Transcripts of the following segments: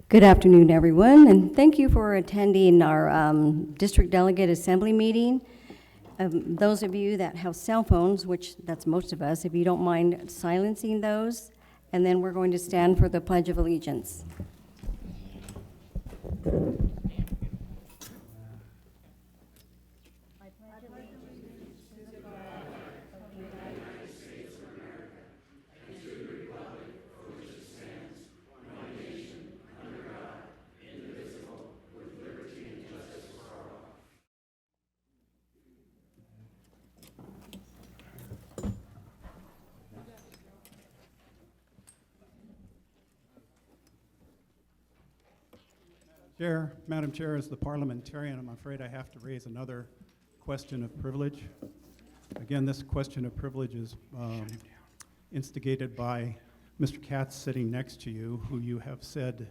Good afternoon, everyone, and thank you for attending our District Delegate Assembly meeting. Those of you that have cell phones, which that's most of us, if you don't mind silencing those, and then we're going to stand for the Pledge of Allegiance. Madam Chair, as the parliamentarian, I'm afraid I have to raise another question of privilege. Again, this question of privilege is instigated by Mr. Katz sitting next to you, who you have said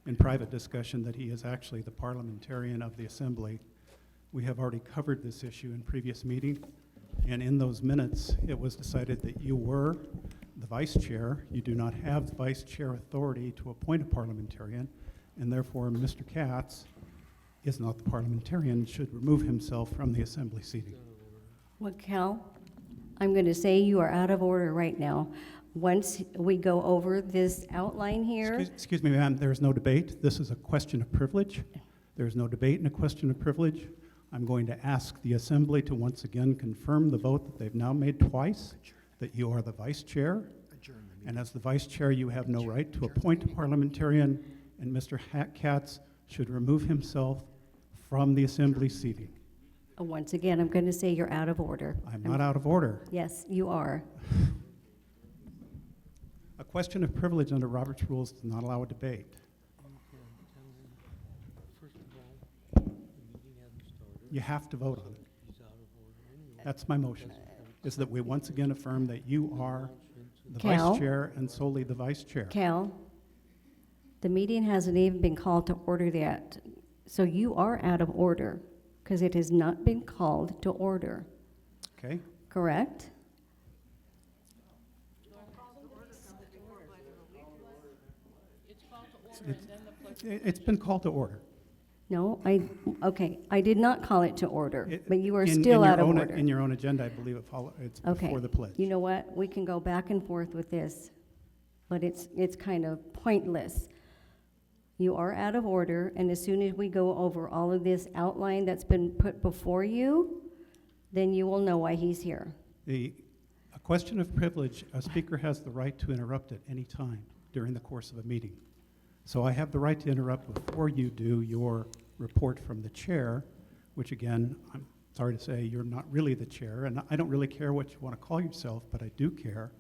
in private discussion that he is actually the parliamentarian of the Assembly. We have already covered this issue in previous meeting, and in those minutes, it was decided that you were the vice chair. You do not have vice chair authority to appoint a parliamentarian, and therefore Mr. Katz is not the parliamentarian, should remove himself from the Assembly seating. Well, Cal, I'm going to say you are out of order right now. Once we go over this outline here. Excuse me, ma'am, there is no debate. This is a question of privilege. There is no debate in a question of privilege. I'm going to ask the Assembly to once again confirm the vote that they've now made twice, that you are the vice chair. And as the vice chair, you have no right to appoint a parliamentarian, and Mr. Katz should remove himself from the Assembly seating. Once again, I'm going to say you're out of order. I'm not out of order. Yes, you are. A question of privilege under Robert's rules does not allow a debate. You have to vote on it. That's my motion, is that we once again affirm that you are the Cal? vice chair and solely the vice chair. Cal, the meeting hasn't even been called to order yet, so you are out of order because it has not been called to order. Okay? Correct? It's been called to order. No, okay, I did not call it to order, but you are In still your out of own- order. In your own agenda, I believe it's Okay. before the pledge. You know what? We can go back and forth with this, but it's kind of pointless. You are out of order, and as soon as we go over all of this outline that's been put before you, then you will know why he's here. A question of privilege, a speaker has the right to interrupt at any time during the course of a meeting. So I have the right to interrupt before you do your report from the chair, which again, I'm sorry to say, you're not really the chair, and I don't really care what you want to call yourself, but I do care.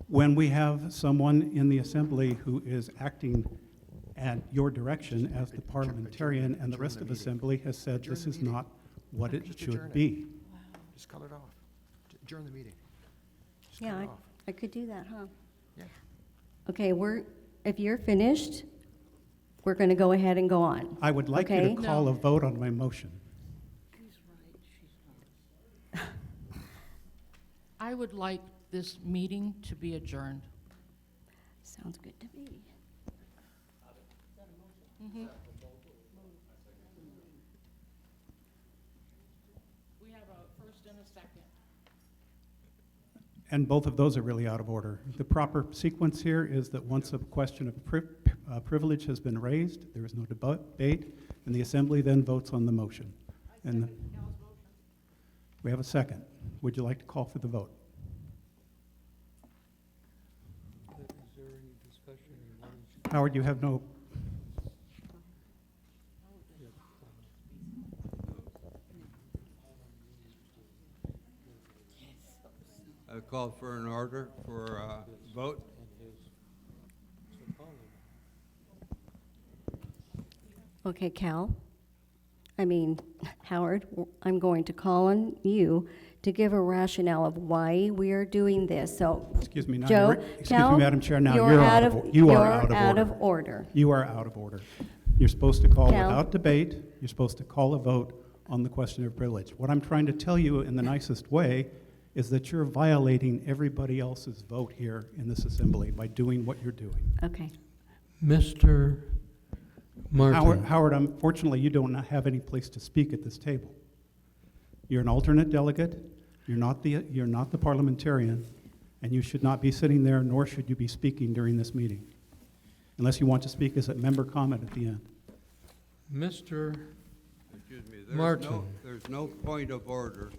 When we have someone in the Assembly who is acting at your direction as the parliamentarian, and the rest of the Assembly has said this is not what it should be. Just cut it off. Adjourn the meeting. Just Yeah, cut it off. I could do that, huh? Yeah. Okay, if you're finished, we're going to go ahead and go on. I would like you Okay. to call a vote on my motion. I would like this meeting to be adjourned. Sounds good to me. We have a first and a second. And both of those are really out of order. The proper sequence here is that once a question of privilege has been raised, there is no debate, and the Assembly then votes on the motion. And we have a second. Would you like to call for the vote? Is there any discussion? Howard, you have no... I call for an order for a vote. Okay, Howard, I'm going to call on you to give a rationale of why we are doing this. So, Excuse me, now Joe, excuse me, Madam Chair, now you're you're out out of, of, you are you're out of order. order. You are out of order. You're supposed to call Cal? without debate. You're supposed to call a vote on the question of privilege. What I'm trying to tell you in the nicest way is that you're violating everybody else's vote here in this Assembly by doing what you're doing. Okay. Mr. Martin. Howard, unfortunately, you don't have any place to speak at this table. You're an alternate delegate, you're not the parliamentarian, and you should not be sitting there, nor should you be speaking during this meeting, unless you want to speak as a member comment at the end. Mr. Excuse me, Martin. there's no point of order.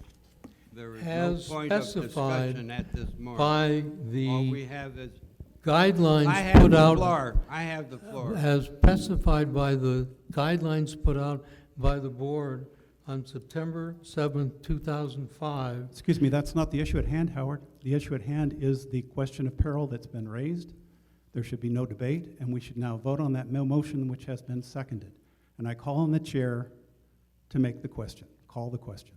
There is no As point of specified discussion at this moment. by All we the have is, I guidelines have put the out, floor. I have the floor. as specified by the guidelines put out by the board on September 7th, 2005. Excuse me, that's not the issue at hand, Howard. The issue at hand is the question of peril that's been raised. There should be no debate, and we should now vote on that motion which has been seconded. And I call on the chair to make the question. Call the question.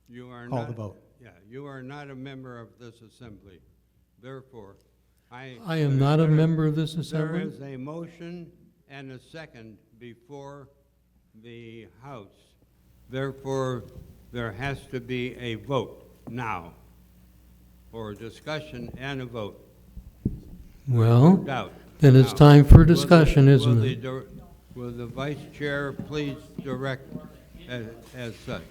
You are Call not, the vote. Yeah, you are not a member of this assembly. Therefore, I am not a member of this There assembly. is a motion and a second before the House. Therefore, there has to be a vote now for a discussion and a vote. Well, Doubt. then it's Now, time for will the- discussion, isn't it? Will the vice chair please direct as such? So why don't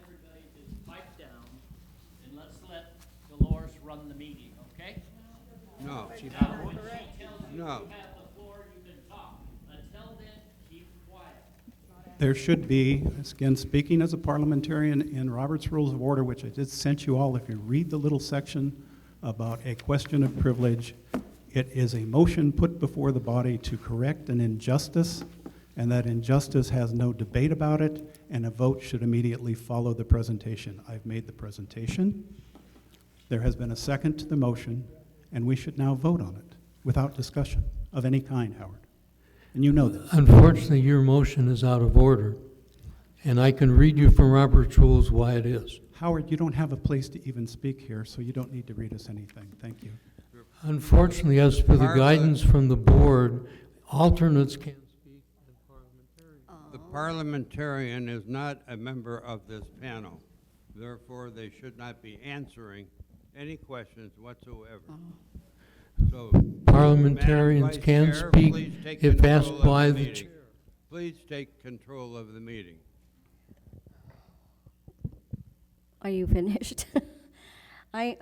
everybody just pipe down and let's let Dolores run the meeting, okay? No, Now, when she tells you No. you have the floor, you can talk. Until then, keep quiet. There should be, again, speaking as a parliamentarian in Robert's Rules of Order, which I just sent you all, if you read the little section about a question of privilege, it is a motion put before the body to correct an injustice, and that injustice has no debate about it, and a vote should immediately follow the presentation. I've made the presentation. There has been a second to the motion, and we should now vote on it without discussion of any kind, Howard. And you know this. Unfortunately, your motion is out of order, and I can read you from Robert's rules why it is. Howard, you don't have a place to even speak here, so you don't need to read us anything. Thank you. Unfortunately, as per the Barbara. guidance from the board, alternates can't speak and parliamentarians. The parliamentarian is not a member of this panel. Therefore, they should not be answering any questions whatsoever. So, Parliamentarians Madam Vice can Chair, speak please take if control asked of by the meeting. chair. Please take control of the meeting. Are you finished? I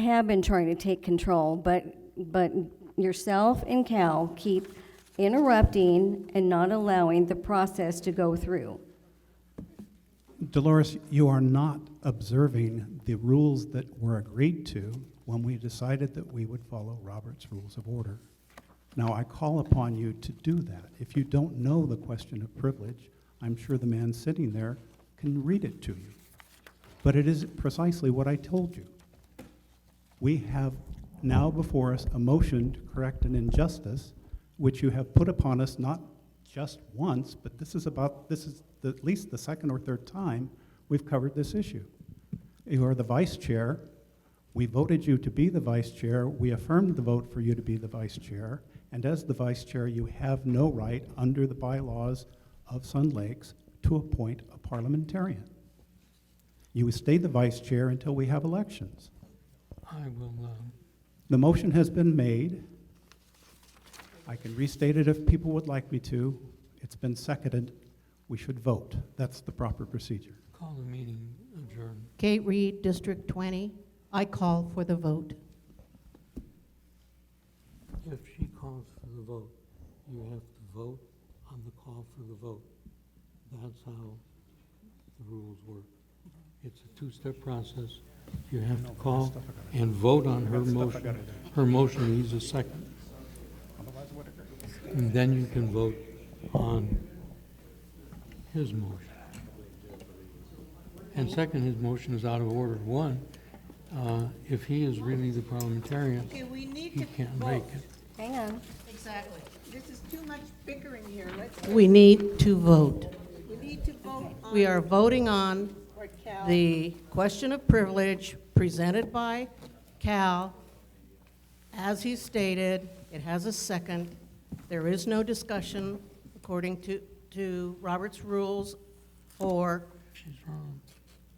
have been trying to take control, but yourself and Cal keep interrupting and not allowing the process to go through. Dolores, you are not observing the rules that were agreed to when we decided that we would follow Robert's Rules of Order. Now, I call upon you to do that. If you don't know the question of privilege, I'm sure the man sitting there can read it to you. But it is precisely what I told you. We have now before us a motion to correct an injustice which you have put upon us not just once, but this is at least the second or third time we've covered this issue. You are the vice chair. We voted you to be the vice chair. We affirmed the vote for you to be the vice chair. And as the vice chair, you have no right under the bylaws of Sun Lakes to appoint a parliamentarian. You stay the vice chair until we have elections. I will, The motion has been made. I can restate it if people would like me to. It's been seconded. We should vote. That's the proper procedure. call the meeting adjourned. Kate Reed, District 20. I call for the vote. If she calls for the vote, you have to vote on the call for the vote. That's how the rules work. It's a two-step process. You have to call and vote on her motion. Her motion needs a second. And then you can vote on his motion. And second, his motion is out of order. One, if he is really the parliamentarian, Okay, we need he to can't vote. make it. Hang on. Exactly. This is too much bickering here. Let's, We need to vote. we need to vote on. We are voting on for Cal. the question of privilege presented by Cal. As he stated, it has a second. There is no discussion according to Robert's rules for She's wrong.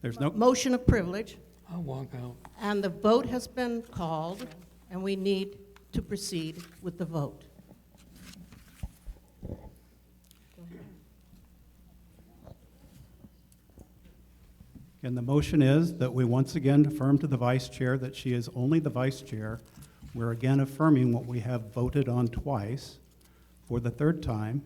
There's no, motion of privilege. I'll walk out. And the vote has been called, and we need to proceed with the vote. And the motion is that we once again affirm to the vice chair that she is only the vice chair. We're again affirming what we have voted on twice. For the third time,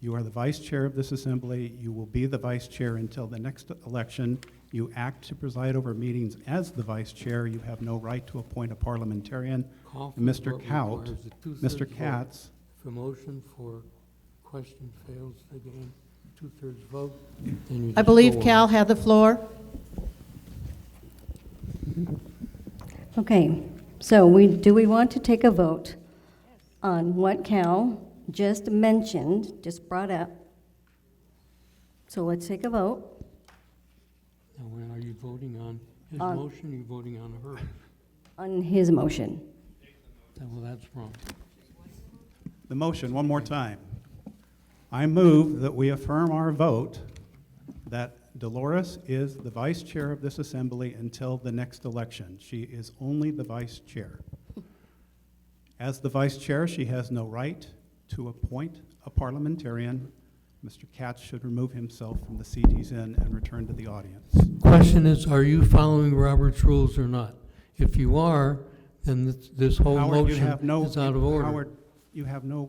you are the vice chair of this assembly. You will be the vice chair until the next election. You act to preside over meetings as the vice chair. You have no right to appoint a parliamentarian. Call for Mr. vote Kaut, requires a two-thirds Mr. vote. Katz, If a motion for question fails to gain two-thirds vote, then you I just believe go on. Cal had the floor. Okay, so do we want to take a vote on what Cal just mentioned, just brought up? So let's take a vote. Now, when are you voting on his On- motion, or are you voting on her? On his motion. Well, that's wrong. the motion one more time. I move that we affirm our vote that Dolores is the vice chair of this assembly until the next election. She is only the vice chair. As the vice chair, she has no right to appoint a parliamentarian. Mr. Katz should remove himself from the seat he's in and return to the audience. Question is, are you following Robert's rules or not? If you are, then this whole Howard, you motion have no, is out of order. Howard, you have no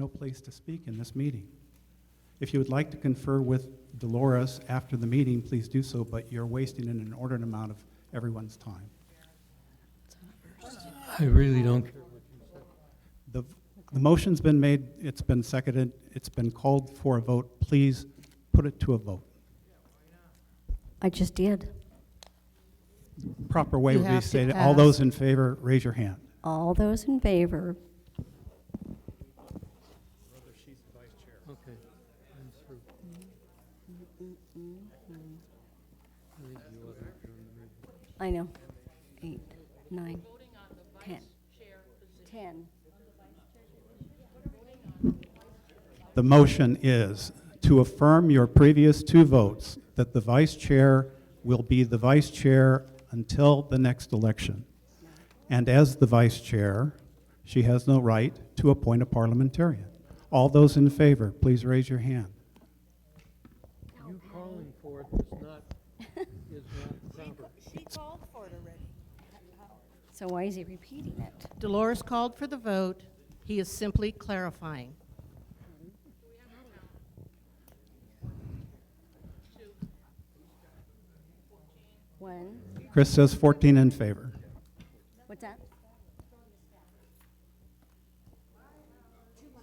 place to speak in this meeting. If you would like to confer with Dolores after the meeting, please do so, but you're wasting an inordinate amount of everyone's time. I really don't care. The motion's been made, it's been seconded, it's been called for a vote. Please put it to a vote. I just did. Proper way You would be have to stated. All pass. those in favor, raise your hand. All those in favor? Okay, I'm through. I know. 8, 9, 10. 10. The motion is to affirm your previous two votes that the vice chair will be the vice chair until the next election. And as the vice chair, she has no right to appoint a parliamentarian. All those in favor, please raise your hand. You calling for it is not proper. She called for it already. So why is he repeating it? Dolores called for the vote. He is simply clarifying. One. Chris says 14 in favor. What's that?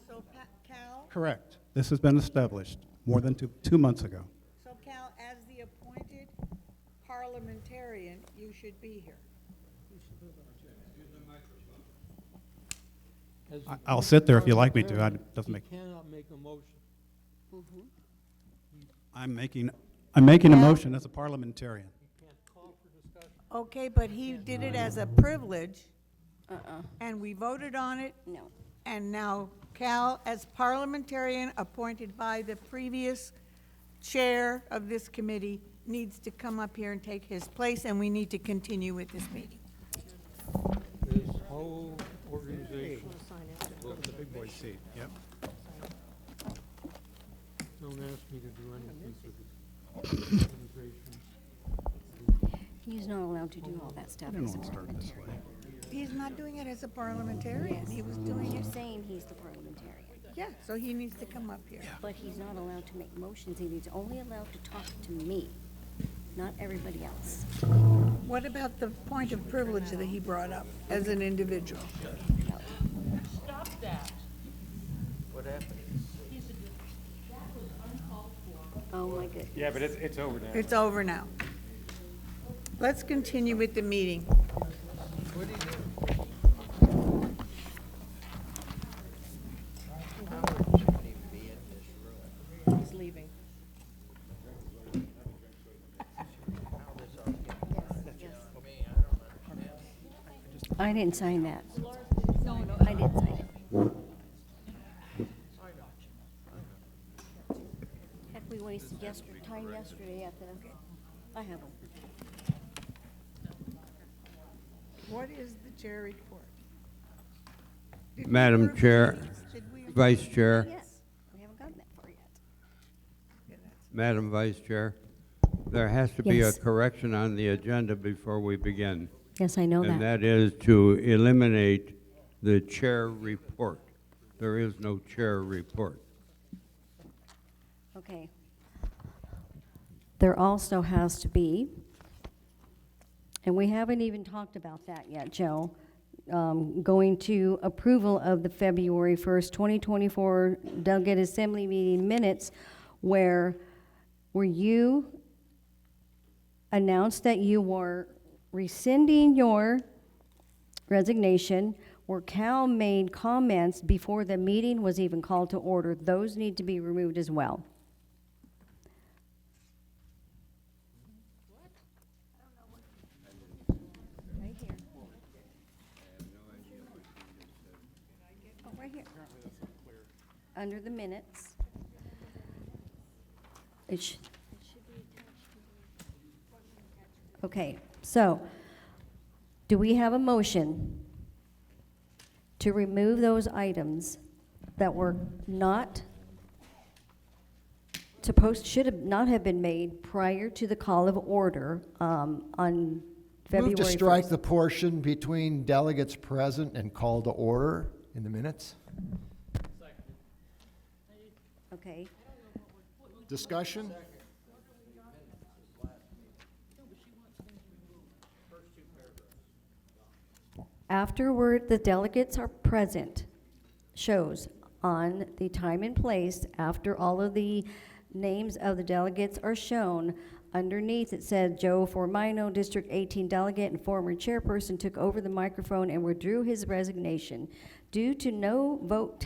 So Cal, Correct. This has been established more than two months ago. so Cal, as the appointed parliamentarian, you should be here. As I- I'll sit there if you like me to. It doesn't make. You cannot make a motion. I'm making a motion as a parliamentarian. You can't call for discussion. Okay, but he did it as a privilege, Uh-uh. and we voted on it, No. and now Cal, as parliamentarian appointed by the previous chair of this committee, needs to come up here and take his place, and we need to continue with this meeting. This whole organization, The big boy seat, yep. don't ask me to do anything for this organization. He's not allowed to do all that stuff. I didn't as a want to start this way. He's not doing it as a parliamentarian, he was doing You're it, saying he's the parliamentarian, yeah, so he needs to come up here. but he's not allowed to make motions. He's only allowed to talk to me, not everybody else. What about the point of privilege that he brought up as an individual? No. Stop that. Oh, my goodness. Yeah, but it's over now. It's over now. Let's continue with the meeting. He's leaving. I didn't sign that. No, I didn't sign it. Heck, we wasted time yesterday at the, I have them. What is the chair report? Did we Madam approve Chair, the minutes? Did we approve- Vice Chair, Yes, we haven't gotten that far yet. Yeah, that's- Madam Vice Chair, there has to be a Yes. correction on the agenda before we begin. Yes, I know And that. that is to eliminate the chair report. There is no chair report. Okay. There also has to be, and we haven't even talked about that yet, Joe, going to approval of the February 1st, 2024 Delegate Assembly meeting minutes where you announced that you were rescinding your resignation, where Cal made comments before the meeting was even called to order. Those need to be removed as well. Right here. Oh, right here. Under the minutes. It should be attached to the. Okay, so, do we have a motion to remove those items that were not should have not have been made prior to the call of order on February 1st? Move to strike the portion between delegates present and call to order in the minutes. Okay, Discussion? afterward, the delegates are present shows on the time and place after all of the names of the delegates are shown. Underneath, it said Joe Formino, District 18 delegate and former chairperson, took over the microphone and withdrew his resignation due to no vote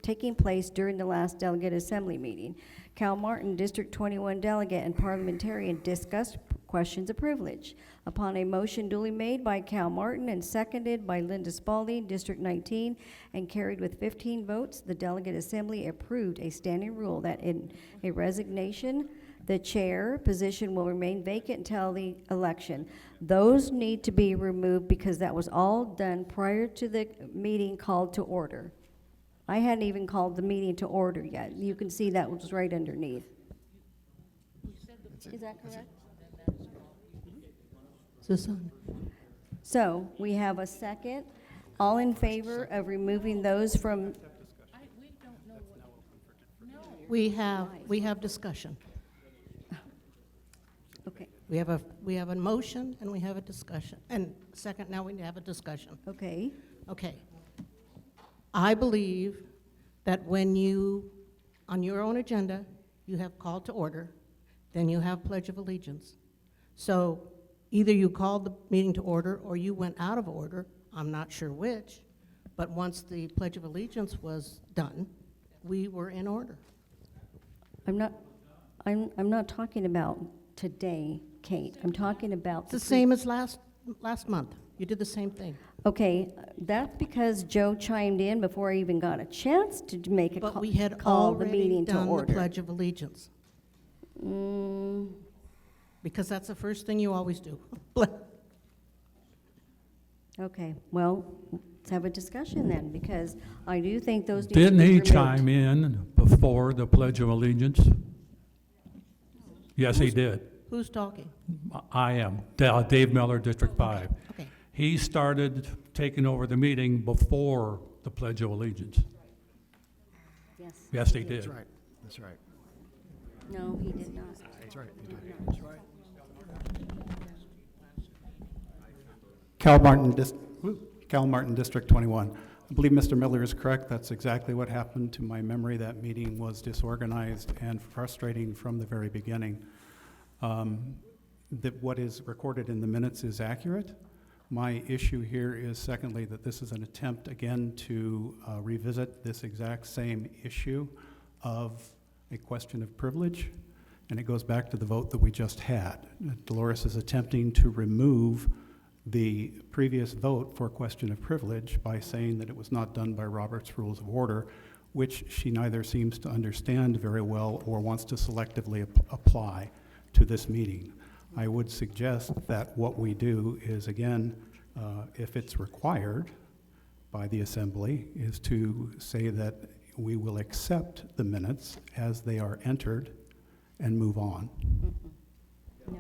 taking place during the last delegate assembly meeting. Cal Martin, District 21 delegate and parliamentarian, discussed questions of privilege. Upon a motion duly made by Cal Martin and seconded by Linda Spalding, District 19, and carried with 15 votes, the delegate assembly approved a standing rule that in a resignation, the chair position will remain vacant until the election. Those need to be removed because that was all done prior to the meeting called to order. I hadn't even called the meeting to order yet. You can see that was right underneath. Is that correct? Is this on? So, we have a second. All in favor of removing those from, We have discussion. okay, We have a motion and we have a discussion. And second, now we have a discussion. okay. Okay. I believe that when you, on your own agenda, you have called to order, then you have Pledge of Allegiance. So either you called the meeting to order or you went out of order, I'm not sure which, but once the Pledge of Allegiance was done, we were in order. I'm not talking about today, Kate. I'm talking about. It's the same as last month. You did the same thing. Okay, that's because Joe chimed in before I even got a chance to make a But we had call the already meeting to done the order. Pledge of Allegiance, because that's the first thing you always do. Okay, well, let's have a discussion then, because I do think those need to be Didn't he removed. chime in before the Pledge of Allegiance? Yes, he did. Who's talking? I am. Dave Miller, District 5. Okay. He started taking over the meeting before the Pledge of Allegiance. Yes, Yes, he did. That's right. That's right. no, he did not. That's right. You did. Cal Martin, District 21. I believe Mr. Miller is correct. That's exactly what happened. To my memory, that meeting was disorganized and frustrating from the very beginning. That what is recorded in the minutes is accurate. My issue here is, secondly, that this is an attempt again to revisit this exact same issue of a question of privilege, and it goes back to the vote that we just had. Dolores is attempting to remove the previous vote for a question of privilege by saying that it was not done by Robert's Rules of Order, which she neither seems to understand very well or wants to selectively apply to this meeting. I would suggest that what we do is, again, if it's required by the Assembly, is to say that we will accept the minutes as they are entered and move on. No.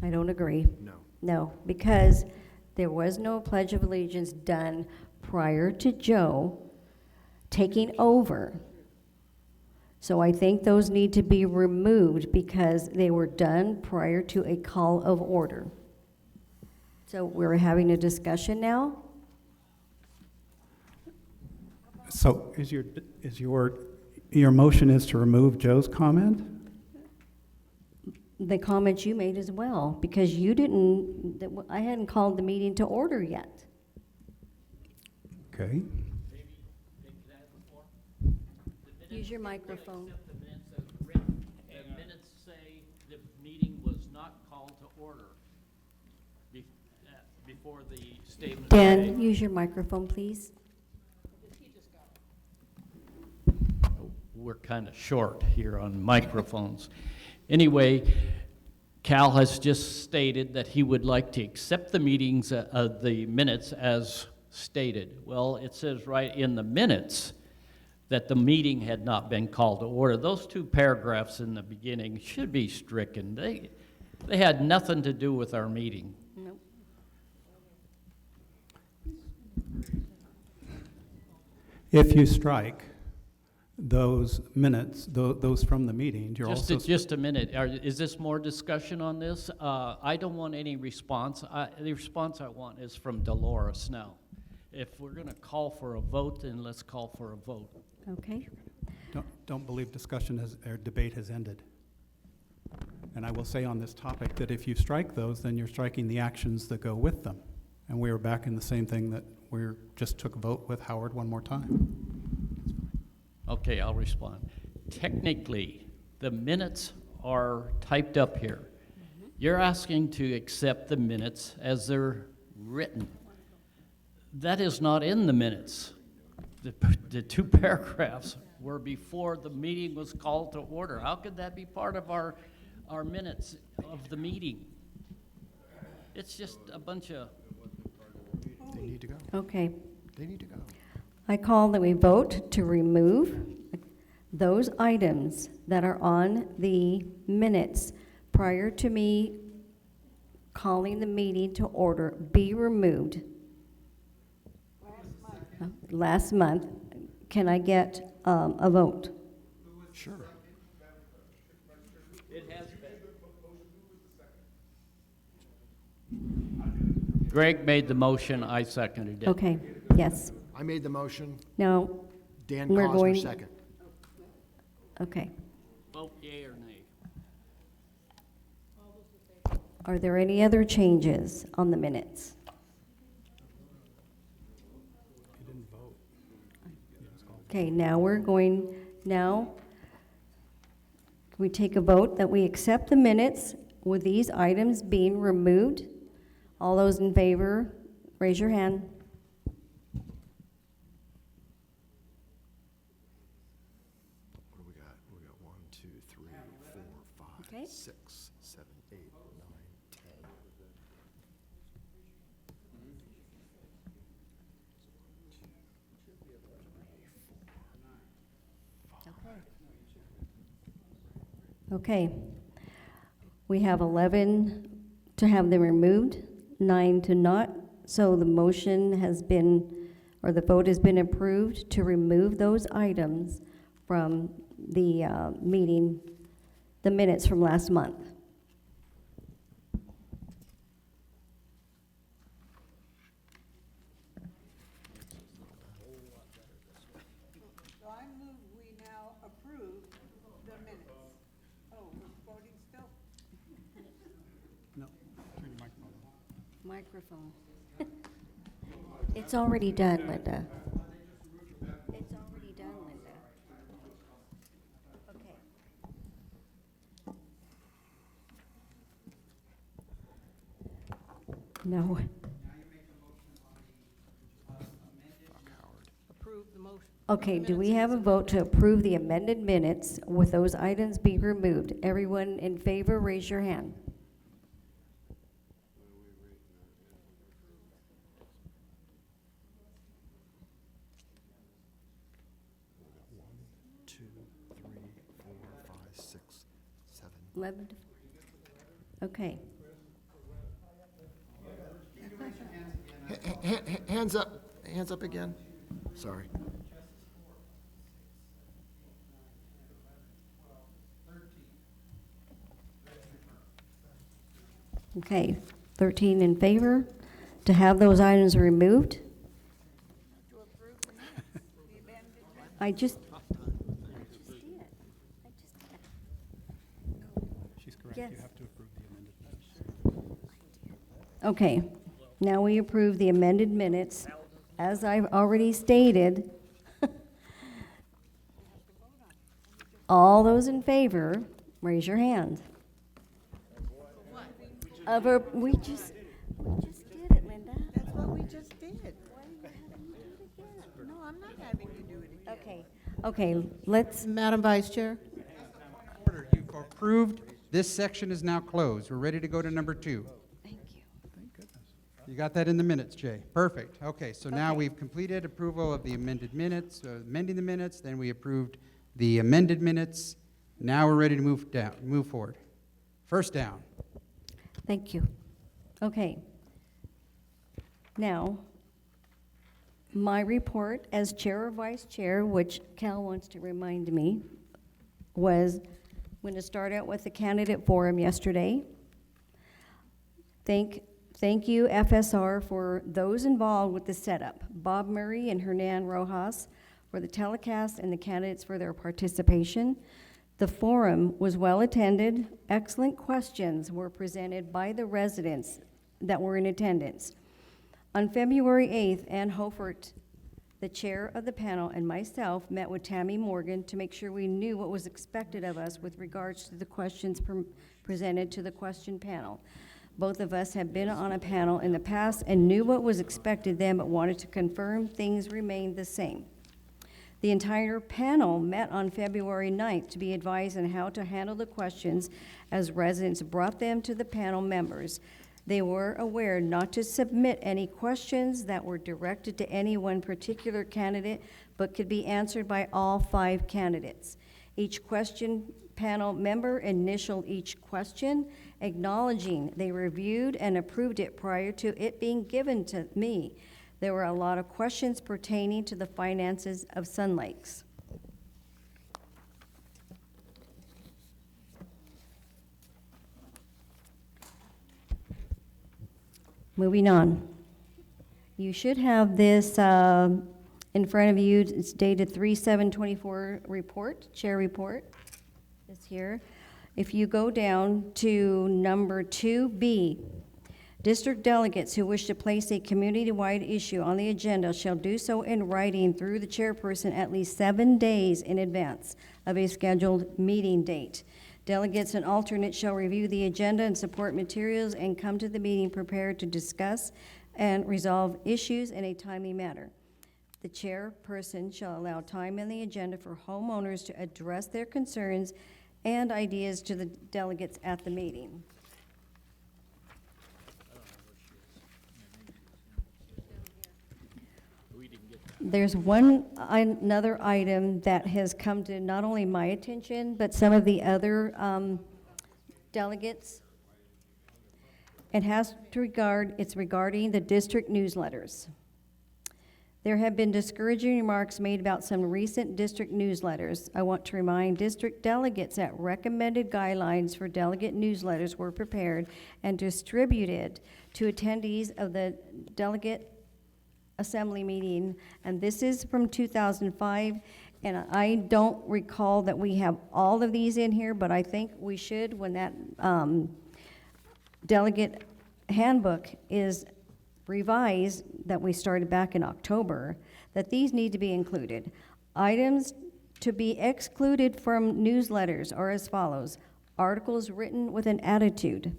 I don't agree. No. No, because there was no Pledge of Allegiance done prior to Joe taking over. So I think those need to be removed because they were done prior to a call of order. So we're having a discussion now? So your motion is to remove Joe's comment? The comments you made as well, because you didn't, I hadn't called the meeting to order yet. Okay. Use your microphone. Accept the minutes as written. The minutes say the meeting was not called to order before the statement. was Dan, made. use your microphone, please. We're kind of short here on microphones. Anyway, Cal has just stated that he would like to accept the the minutes as stated. Well, it says right in the minutes that the meeting had not been called to order. Those two paragraphs in the beginning should be stricken. They had nothing to do with our meeting. Nope. If you strike those minutes, those from the meeting, you're also... Just a minute. Is this more discussion on this? I don't want any response. The response I want is from Dolores now. If we're going to call for a vote, then let's call for a vote. Okay. Don't believe discussion or debate has ended. And I will say on this topic that if you strike those, then you're striking the actions that go with them. And we are back in the same thing that we just took a vote with Howard one more time. Okay, I'll respond. Technically, the minutes are typed up here. You're asking to accept the minutes as they're written. That is not in the minutes. The two paragraphs were before the meeting was called to order. How could that be part of our minutes of the meeting? It's just a bunch of... They need to go. Okay. They need to go. I call that we vote to remove those items that are on the minutes prior to me calling the meeting to order be removed. Last month. Can I get a vote? Sure. It has been. Greg made the motion, I seconded it. Okay, yes. I made the motion. Now, Dan We're Cosner, going- second. okay. Vote yea or nay. Are there any other changes on the minutes? Okay, now can we take a vote that we accept the minutes with these items being removed? All those in favor, raise your hand. What do we got? We got 1, 2, 3, 4, 5, Okay. 6, 7, 8, 9, 10. Okay. We have 11 to have them removed, 9 to not. So the motion has been, or the vote has been approved to remove those items from the meeting, the minutes from last month. So I move we now approve the minutes. Oh, we're voting still? No, turn your microphone on. Microphone. It's already done, Linda. It's already done, Linda. Okay. No. Approve the motion. Okay, do we have a vote to approve the amended minutes with those items being removed? Everyone in favor, raise your hand. One, 2, 3, 4, 5, 6, 7. 11 to 4. Okay. Hands up again. Sorry. Okay, 13 in favor to have those items removed. I just did. She's correct. Yes. You have to approve the amended minutes. Okay, now we approve the amended minutes. As I've already stated, all those in favor, raise your hand. We just did it, Linda. That's what we just did. No, I'm not having you do it again. Okay, let's, Madam Vice Chair? Order, you've approved. This section is now closed. We're ready to go to number 2. thank you. You got that in the minutes, Jay. Perfect. Okay, so now Okay. we've completed approval of the amended minutes, amending the minutes, then we approved the amended minutes. Now we're ready to move forward. First down. Thank you. Okay. Now, my report as chair or vice chair, which Cal wants to remind me, was going to start out with the candidate forum yesterday. Thank you, FSR, for those involved with the setup. Bob Murray and Hernan Rojas for the telecast and the candidates for their participation. The forum was well attended. Excellent questions were presented by the residents that were in attendance. On February 8th, Ann Hofert, the chair of the panel, and myself met with Tammy Morgan to make sure we knew what was expected of us with regards to the questions presented to the question panel. Both of us have been on a panel in the past and knew what was expected then, but wanted to confirm things remained the same. The entire panel met on February 9th to be advised on how to handle the questions as residents brought them to the panel members. They were aware not to submit any questions that were directed to any one particular candidate, but could be answered by all 5 candidates. Each question panel member initialed each question, acknowledging they reviewed and approved it prior to it being given to me. There were a lot of questions pertaining to the finances of Sun Lakes. Moving on. You should have this in front of you. It's dated 3/7/24 report, chair report. It's here. If you go down to number 2B, district delegates who wish to place a community-wide issue on the agenda shall do so in writing through the chairperson at least 7 days in advance of a scheduled meeting date. Delegates and alternates shall review the agenda and support materials and come to the meeting prepared to discuss and resolve issues in a timely manner. The chairperson shall allow time in the agenda for homeowners to address their concerns and ideas to the delegates at the meeting. There's another item that has come to not only my attention, but some of the other delegates. It's regarding the district newsletters. There have been discouraging remarks made about some recent district newsletters. I want to remind district delegates that recommended guidelines for delegate newsletters were prepared and distributed to attendees of the delegate assembly meeting, and this is from 2005, and I don't recall that we have all of these in here, but I think we should when that delegate handbook is revised that we started back in October, that these need to be included. Items to be excluded from newsletters are as follows: articles written with an attitude,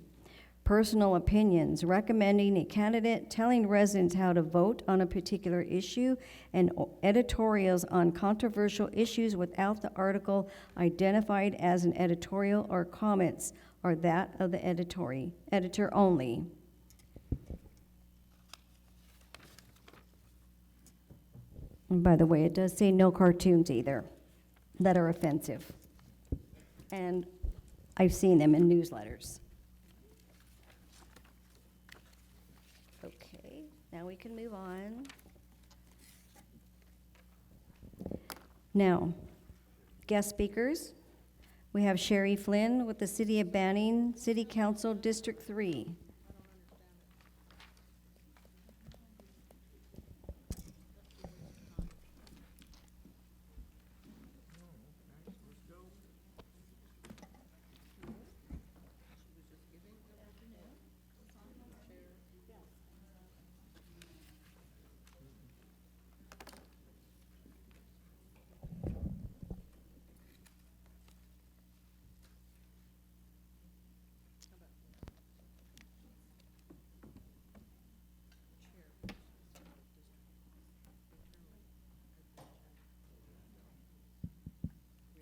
personal opinions, recommending a candidate, telling residents how to vote on a particular issue, and editorials on controversial issues without the article identified as an editorial or comments or that of the editor only. And by the way, it does say no cartoons either that are offensive. And I've seen them in newsletters. Okay, Now we can move on. Now, guest speakers. We have Sherry Flynn with the City of Banning, City Council, District 3.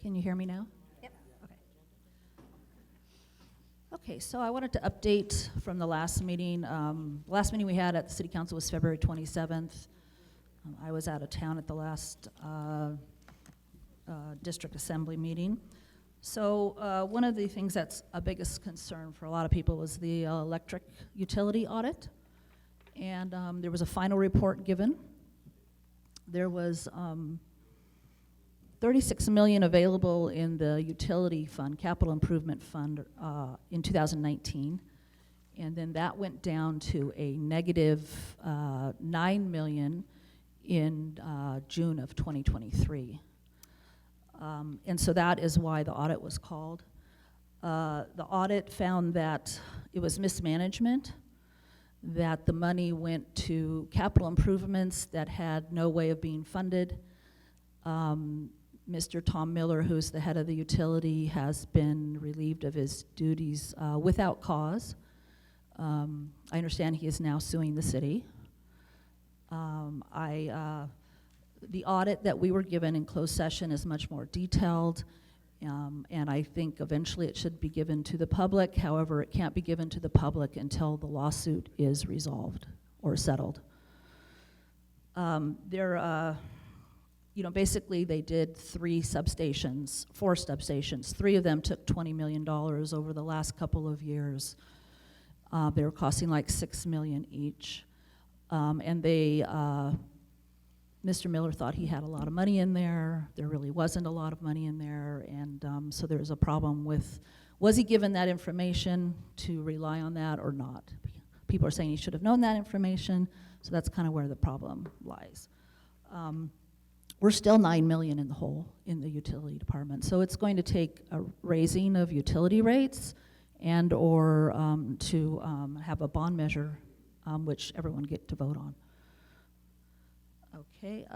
Can you hear me now? Yep. Okay. Okay, so I wanted to update from the last meeting. Last meeting we had at the City Council was February 27th. I was out of town at the last District Assembly meeting. So one of the things that's a biggest concern for a lot of people was the electric utility audit. And there was a final report given. There was 36 million available in the utility fund, capital improvement fund, in 2019. And then that went down to a negative 9 million in June of 2023. And so that is why the audit was called. The audit found that it was mismanagement, that the money went to capital improvements that had no way of being funded. Mr. Tom Miller, who's the head of the utility, has been relieved of his duties without cause. I understand he is now suing the city. The audit that we were given in closed session is much more detailed, and I think eventually it should be given to the public. However, it can't be given to the public until the lawsuit is resolved or settled. Basically they did four substations. 3 of them took $20 million over the last couple of years. They were costing like $6 million each. Mr. Miller thought he had a lot of money in there. There really wasn't a lot of money in there, and so there was a problem with, was he given that information to rely on that or not? People are saying he should have known that information, so that's kind of where the problem lies. We're still 9 million in the hole in the utility department, so it's going to take a raising of utility rates and or to have a bond measure which everyone get to vote on. Okay,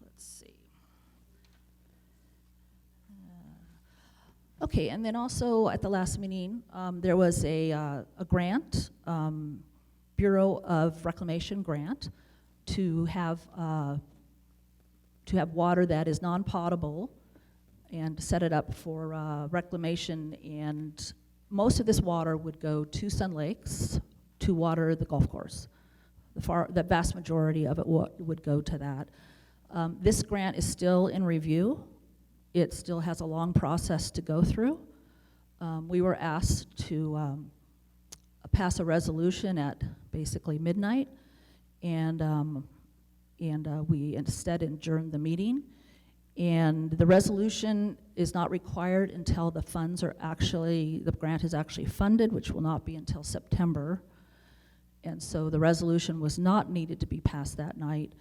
let's see. Okay, and then also at the last meeting, there was a grant, Bureau of Reclamation grant, to have water that is non-potable and set it up for reclamation, and most of this water would go to Sun Lakes to water the golf course. The vast majority of it would go to that. This grant is still in review. It still has a long process to go through. We were asked to pass a resolution at basically midnight, and we instead adjourned the meeting. And the resolution is not required until the grant is actually funded, which will not be until September. And so the resolution was not needed to be passed that night.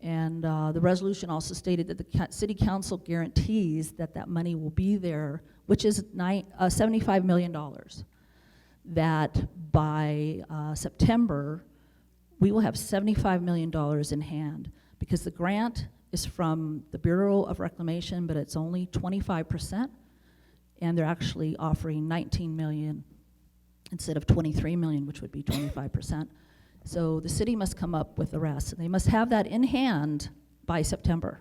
And the resolution also stated that the city council guarantees that that money will be there, which is $75 million. That by September, we will have $75 million in hand, because the grant is from the Bureau of Reclamation, but it's only 25%, and they're actually offering 19 million instead of 23 million, which would be 25%. So the city must come up with the rest, and they must have that in hand by September.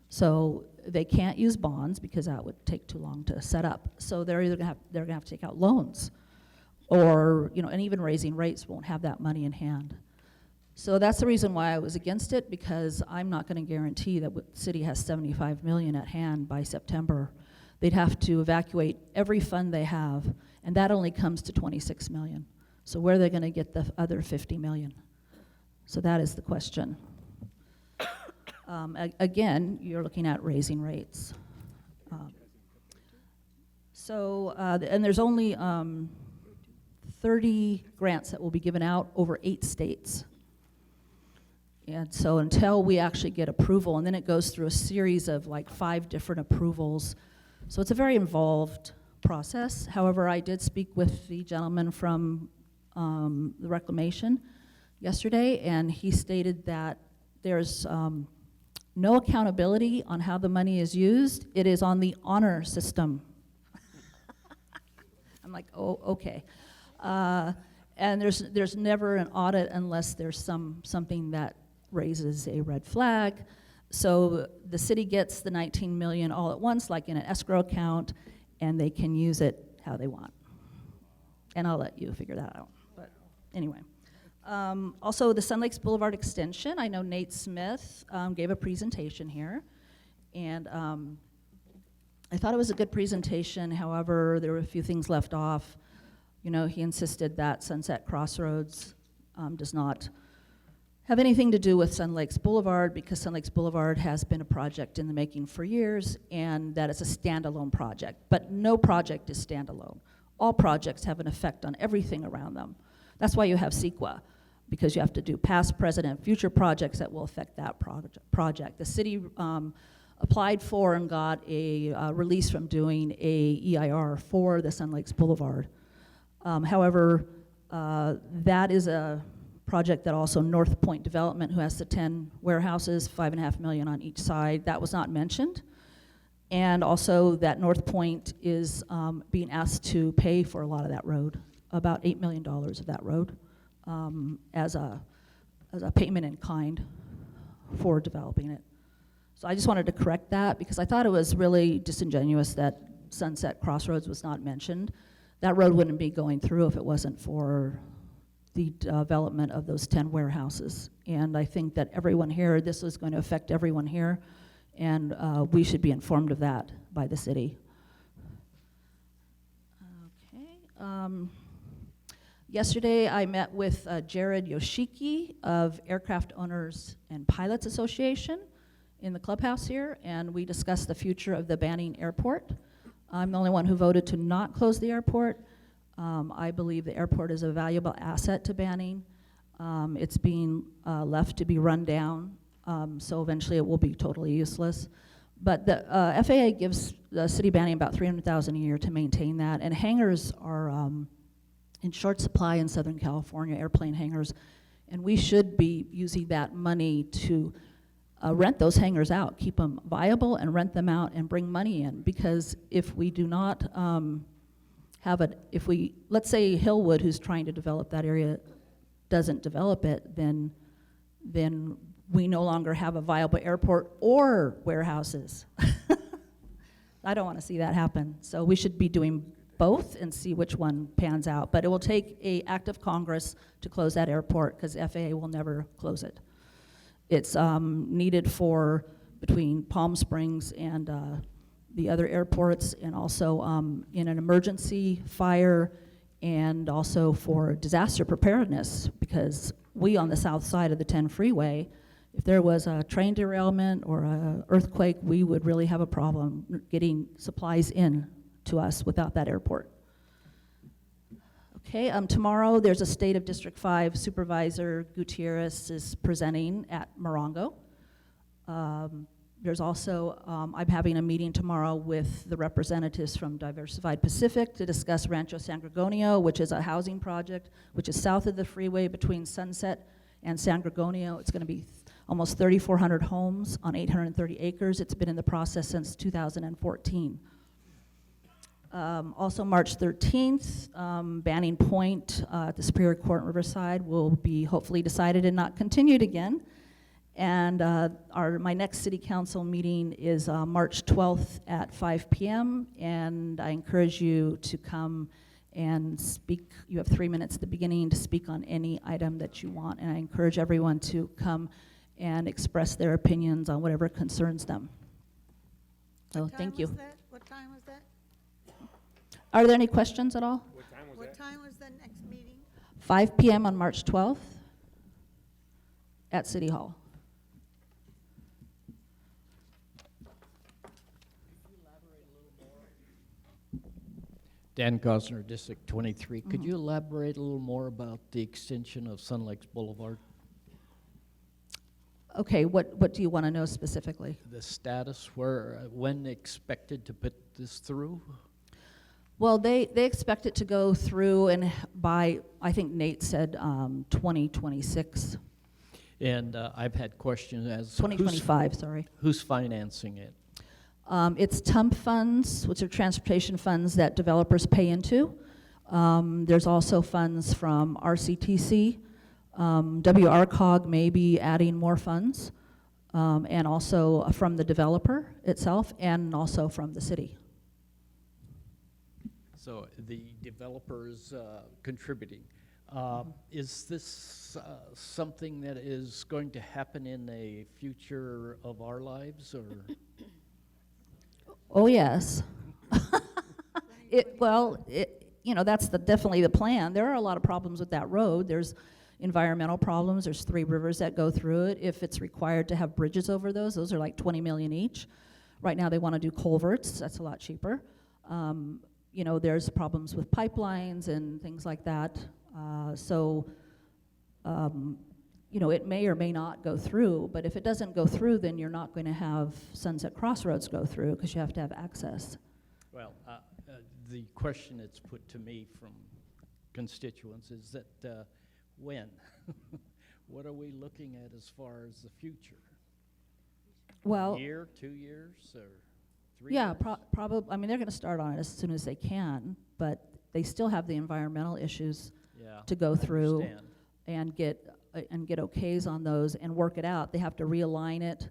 So they can't use bonds because that would take too long to set up. So they're either gonna have to take out loans, or and even raising rates won't have that money in hand. So that's the reason why I was against it, because I'm not going to guarantee that the city has 75 million at hand by September. They'd have to evacuate every fund they have, and that only comes to 26 million. So where are they going to get the other 50 million? So that is the question. Again, you're looking at raising rates. And there's only 30 grants that will be given out over 8 states. And so until we actually get approval, and then it goes through a series of like 5 different approvals. So it's a very involved process. However, I did speak with the gentleman from the reclamation yesterday, and he stated that there's no accountability on how the money is used. It is on the honor system. I'm like, oh, okay. And there's never an audit unless there's something that raises a red flag. So the city gets the 19 million all at once, like in an escrow account, and they can use it how they want. And I'll let you figure that out. But anyway. Also, the Sun Lakes Boulevard extension, I know Nate Smith gave a presentation here, and I thought it was a good presentation. However, there were a few things left off. You know, he insisted that Sunset Crossroads does not have anything to do with Sun Lakes Boulevard, because Sun Lakes Boulevard has been a project in the making for years, and that it's a standalone project. But no project is standalone. All projects have an effect on everything around them. That's why you have CEQA, because you have to do past, present, and future projects that will affect that project. The city applied for and got a release from doing a EIR for the Sun Lakes Boulevard. However, that is a project that also North Point Development, who has the 10 warehouses, $5.5 million on each side, that was not mentioned. And also that North Point is being asked to pay for a lot of that road, about $8 million of that road, as a payment in kind for developing it. So I just wanted to correct that, because I thought it was really disingenuous that Sunset Crossroads was not mentioned. That road wouldn't be going through if it wasn't for the development of those 10 warehouses. And I think that everyone here, this is going to affect everyone here, and we should be informed of that by the city. Okay. Yesterday, I met with Jared Yoshiki of Aircraft Owners and Pilots Association in the clubhouse here, and we discussed the future of the Banning Airport. I'm the only one who voted to not close the airport. I believe the airport is a valuable asset to Banning. It's being left to be run down, so eventually it will be totally useless. But the FAA gives the city Banning about $300,000 a year to maintain that, and hangars are in short supply in Southern California, airplane hangars, and we should be using that money to rent those hangars out, keep them viable and rent them out and bring money in, because if we do not let's say Hillwood, who's trying to develop that area, doesn't develop it, then we no longer have a viable airport or warehouses. I don't want to see that happen. So we should be doing both and see which one pans out. But it will take an act of Congress to close that airport, because FAA will never close it. It's needed for between Palm Springs and the other airports, and also in an emergency, fire, and also for disaster preparedness, because we on the south side of the 10 freeway, if there was a train derailment or an earthquake, we would really have a problem getting supplies in to us without that airport. Okay, tomorrow there's a State of District 5 Supervisor Gutierrez is presenting at Morongo. There's also, I'm having a meeting tomorrow with the representatives from Diversified Pacific to discuss Rancho San Gregonio, which is a housing project, which is south of the freeway between Sunset and San Gregonio. It's going to be almost 3,400 homes on 830 acres. It's been in the process since 2014. Also, March 13th, Banning Point at the Superior Court in Riverside will be hopefully decided and not continued again. And my next city council meeting is March 12th at 5 p.m. And I encourage you to come and speak. You have 3 minutes at the beginning to speak on any item that you want. And I encourage everyone to come and express their opinions on whatever concerns them. So thank you. What time was that? Are there any questions at all? What time was the next meeting? 5 p.m. on March 12th at City Hall. Dan Gosner, District 23. Could you elaborate a little more about the extension of Sun Lakes Boulevard? Okay, what do you want to know specifically? The status, when expected to put this through? Well, they expect it to go through and by, I think Nate said 2026, And I've had questions as 2025, sorry. who's financing it? It's TUMP funds, which are transportation funds that developers pay into. There's also funds from RCTC. WRCOG may be adding more funds, and also from the developer itself, and also from the city. So the developers contributing. Is this something that is going to happen in the future of our lives, or? Oh, yes. That's definitely the plan. There are a lot of problems with that road. There's environmental problems. There's 3 rivers that go through it. If it's required to have bridges over those are like $20 million each. Right now they want to do culverts. That's a lot cheaper. There's problems with pipelines and things like that. It may or may not go through, but if it doesn't go through, then you're not going to have Sunset Crossroads go through because you have to have access. Well, the question that's put to me from constituents is that when? What are we looking at as far as the future? Well, A year, 2 years, or 3 yeah, years? probably. I mean, they're going to start on it as soon as they can, but they still have the environmental issues Yeah, to go I through understand. and get okays on those and work it out. They have to realign it,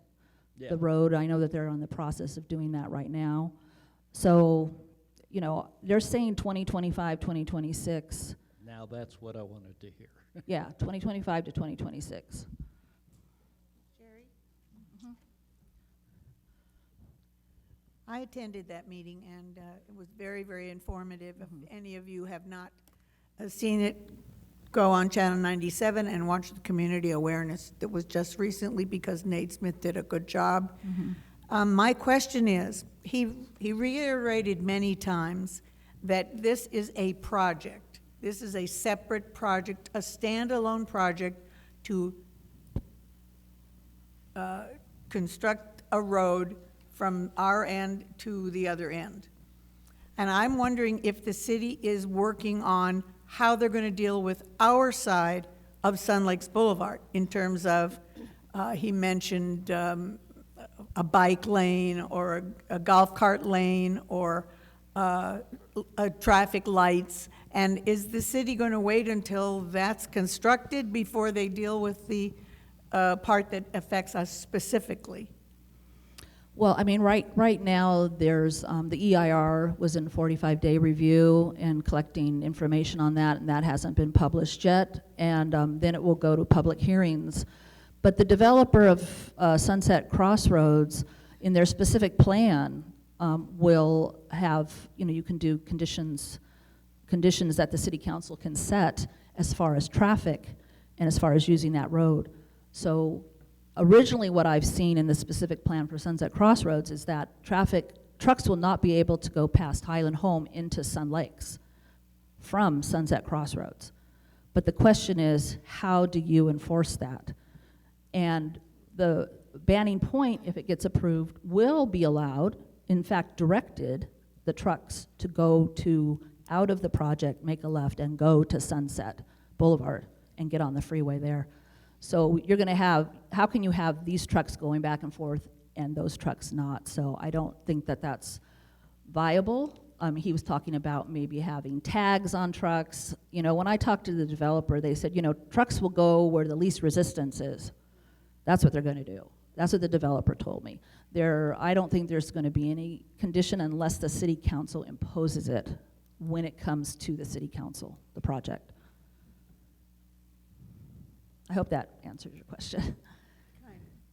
Yeah. the road. I know that they're on the process of doing that right now. So, they're saying 2025, 2026. Now that's what I wanted to hear. Yeah, 2025 to 2026. Jerry? I attended that meeting, and it was very, very informative. If any of you have not seen it, go on Channel 97 and watch the community awareness that was just recently, because Nate Smith did a good job. My question is, he reiterated many times that this is a project. This is a separate project, a standalone project to construct a road from our end to the other end. And I'm wondering if the city is working on how they're going to deal with our side of Sun Lakes Boulevard in terms of, he mentioned a bike lane or a golf cart lane or traffic lights. And is the city going to wait until that's constructed before they deal with the part that affects us specifically? Well, I mean, right now, there's, the EIR was in 45-day review and collecting information on that, and that hasn't been published yet, and then it will go to public hearings. But the developer of Sunset Crossroads, in their specific plan, will have, you can do conditions that the city council can set as far as traffic and as far as using that road. So originally what I've seen in the specific plan for Sunset Crossroads is that trucks will not be able to go past Highland Home into Sun Lakes from Sunset Crossroads. But the question is, how do you enforce that? And the Banning Point, if it gets approved, will be allowed, in fact directed, the trucks to go out of the project, make a left, and go to Sunset Boulevard and get on the freeway there. So you're going to have, how can you have these trucks going back and forth and those trucks not? So I don't think that that's viable. He was talking about maybe having tags on trucks. When I talked to the developer, they said, trucks will go where the least resistance is. That's what they're going to do. That's what the developer told me. I don't think there's going to be any condition unless the city council imposes it when it comes to the city council, the project. I hope that answers your question.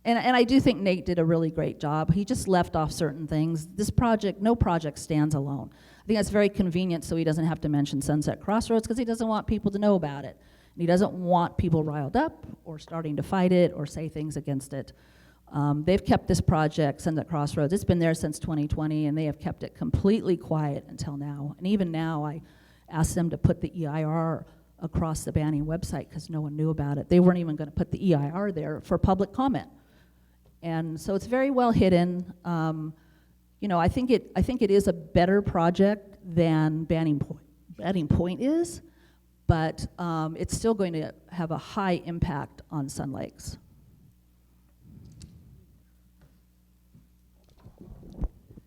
And I do think Nate did a really great job. He just left off certain things. This project, no project stands alone. I think that's very convenient so he doesn't have to mention Sunset Crossroads because he doesn't want people to know about it. And he doesn't want people riled up or starting to fight it or say things against it. They've kept this project, Send at Crossroads, it's been there since 2020, and they have kept it completely quiet until now. And even now, I asked them to put the EIR across the Banning website because no one knew about it. They weren't even going to put the EIR there for public comment. And so it's very well hidden. You know, I think it is a better project than Banning Point is, but it's still going to have a high impact on Sun Lakes.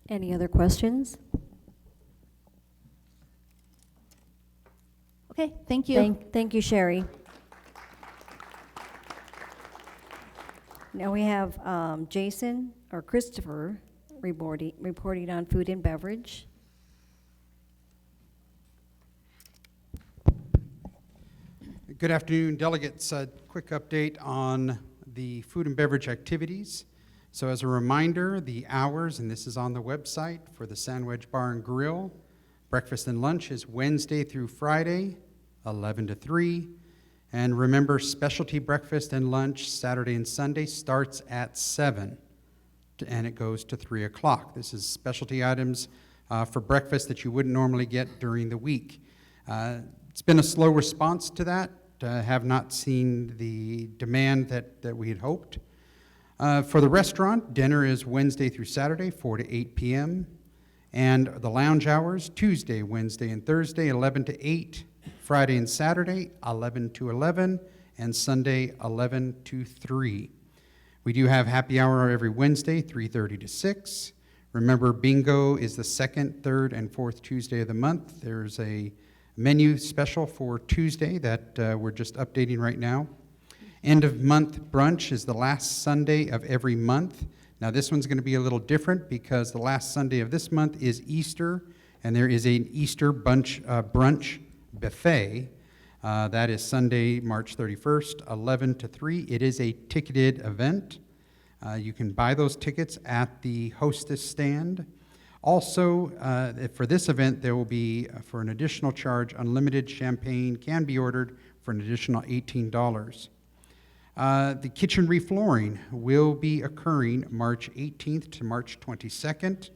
Any other questions? Okay, thank you. Thank you, Sherry. Now we have Jason, or Christopher, reporting on food and beverage. Good afternoon, delegates. A quick update on the food and beverage activities. So as a reminder, the hours, and this is on the website for the Sandwich Bar and Grill, breakfast and lunch is Wednesday through Friday, 11 to 3. And remember, specialty breakfast and lunch Saturday and Sunday starts at 7 and it goes to 3 o'clock. This is specialty items for breakfast that you wouldn't normally get during the week. It's been a slow response to that. Have not seen the demand that we had hoped. For the restaurant, dinner is Wednesday through Saturday, 4 to 8 p.m. And the lounge hours, Tuesday, Wednesday, and Thursday, 11 to 8. Friday and Saturday, 11 to 11. And Sunday, 11 to 3. We do have happy hour every Wednesday, 3:30 to 6. Remember, bingo is the second, third, and fourth Tuesday of the month. There's a menu special for Tuesday that we're just updating right now. End of month brunch is the last Sunday of every month. Now this one's going to be a little different because the last Sunday of this month is Easter, and there is an Easter brunch buffet. That is Sunday, March 31st, 11 to 3. It is a ticketed event. You can buy those tickets at the hostess stand. Also, for this event, there will be, for an additional charge, unlimited champagne can be ordered for an additional $18. The kitchen reflooring will be occurring March 18th to March 22nd.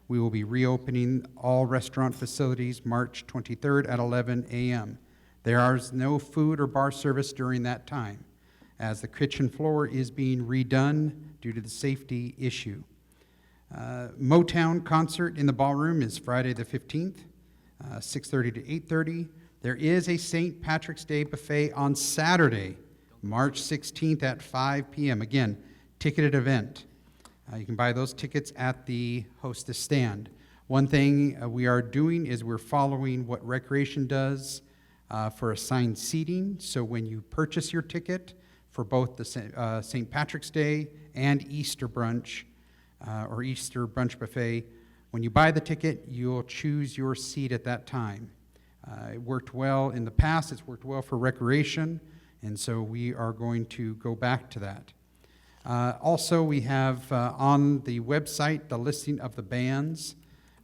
We will be reopening all restaurant facilities March 23rd at 11 a.m. There is no food or bar service during that time, as the kitchen floor is being redone due to the safety issue. Motown concert in the ballroom is Friday the 15th, 6:30 to 8:30. There is a St. Patrick's Day buffet on Saturday, March 16th at 5 p.m. Again, ticketed event. You can buy those tickets at the hostess stand. One thing we are doing is we're following what Recreation does for assigned seating. So when you purchase your ticket for both the St. Patrick's Day and Easter brunch, or Easter brunch buffet, when you buy the ticket, you'll choose your seat at that time. It worked well in the past, it's worked well for Recreation, and so we are going to go back to that. Also, we have on the website the listing of the bands,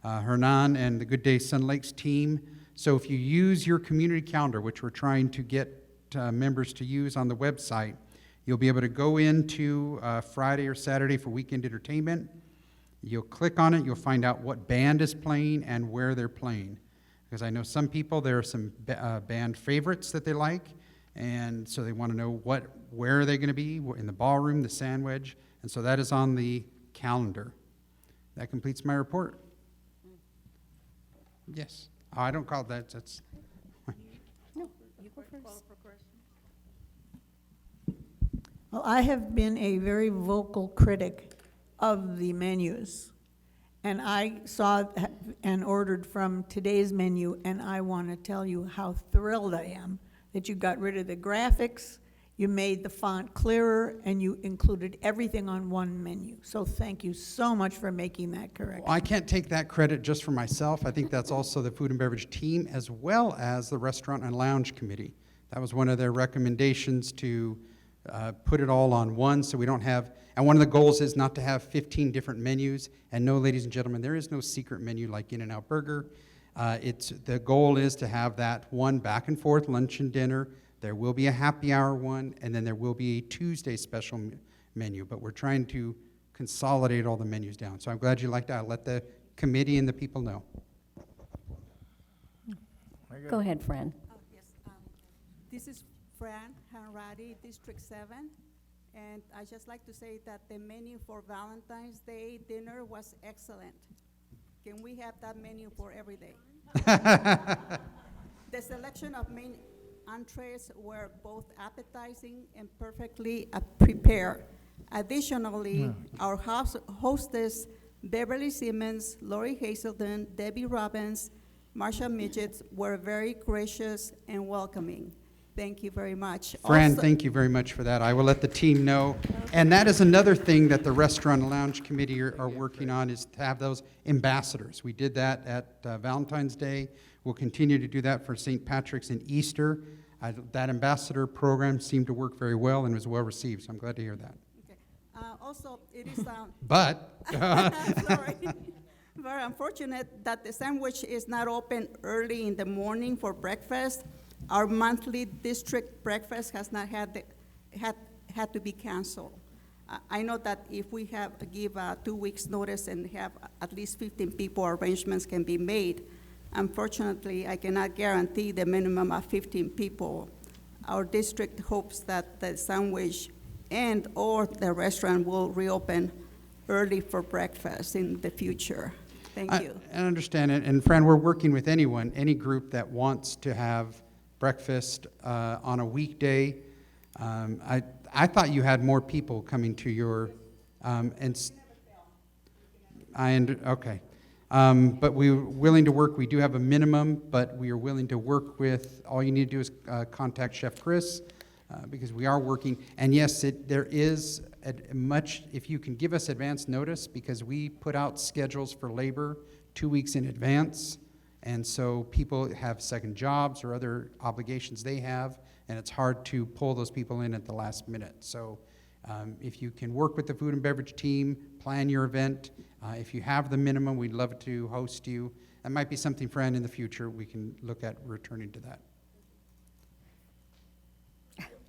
Hernan and the Good Day Sun Lakes team. So if you use your community calendar, which we're trying to get members to use on the website, you'll be able to go into Friday or Saturday for weekend entertainment. You'll click on it, you'll find out what band is playing and where they're playing. Because I know some people, there are some band favorites that they like, and so they want to know where are they going to be, in the ballroom, the Sandwich, and so that is on the calendar. That completes my report. Yes. Oh, I don't call that, that's... No, you go first. Well, I have been a very vocal critic of the menus, and I saw and ordered from today's menu, and I want to tell you how thrilled I am that you got rid of the graphics, you made the font clearer, and you included everything on one menu. So thank you so much for making that correction. Well, I can't take that credit just for myself. I think that's also the food and beverage team as well as the restaurant and lounge committee. That was one of their recommendations, to put it all on one so we don't have, and one of the goals is not to have 15 different menus. And no, ladies and gentlemen, there is no secret menu like In-N-Out Burger. The goal is to have that one back and forth lunch and dinner There will be a happy hour one, and then there will be a Tuesday special menu, but we're trying to consolidate all the menus down. So I'm glad you liked that. I'll let the committee and the people know. Go ahead, Fran. Oh, yes. This is Fran Hanratty, District 7. And I just like to say that the menu for Valentine's Day dinner was excellent. Can we have that menu for every day? The selection of main entrees were both appetizing and perfectly prepared. Additionally, our hostess, Beverly Simmons, Lori Hazelden, Debbie Robbins, Marsha Midgets, were very gracious and welcoming. Thank you very much. Fran, Also- thank you very much for that. I will let the team know. And that is another thing that the Restaurant and Lounge Committee are working on, is to have those ambassadors. We did that at Valentine's Day. We'll continue to do that for St. Patrick's and Easter. That ambassador program seemed to work very well and was well received, so I'm glad to hear that. Okay. Also, it is But, sorry. Very unfortunate that the sandwich is not open early in the morning for breakfast. Our monthly district breakfast has not had to be canceled. I know that if we give 2 weeks notice and have at least 15 people, arrangements can be made. Unfortunately, I cannot guarantee the minimum of 15 people. Our district hopes that the sandwich and or the restaurant will reopen early for breakfast in the future. Thank you. I understand it, and Fran, we're working with anyone, any group that wants to have breakfast on a weekday. I thought you had more people coming to your, okay. But we're willing to work. We do have a minimum, but we are willing to work with, all you need to do is contact Chef Chris, because we are working. And yes, there is if you can give us advance notice, because we put out schedules for labor 2 weeks in advance. And so people have second jobs or other obligations they have, and it's hard to pull those people in at the last minute. So if you can work with the food and beverage team, plan your event. If you have the minimum, we'd love to host you. That might be something, Fran, in the future we can look at returning to that.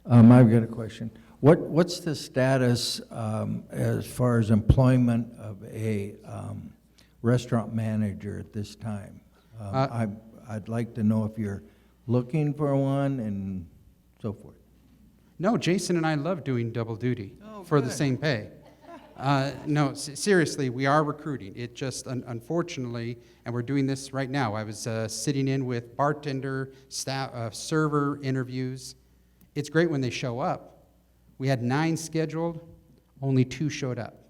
I've got a question. What's the status as far as employment of a restaurant manager at this time? I'd like to know if you're looking for one and so forth. No, Jason and I love doing double duty for the same pay. No, seriously, we are recruiting. It just, unfortunately, and we're doing this right now. I was sitting in with bartender, staff, server interviews. It's great when they show up. We had 9 scheduled, only 2 showed up.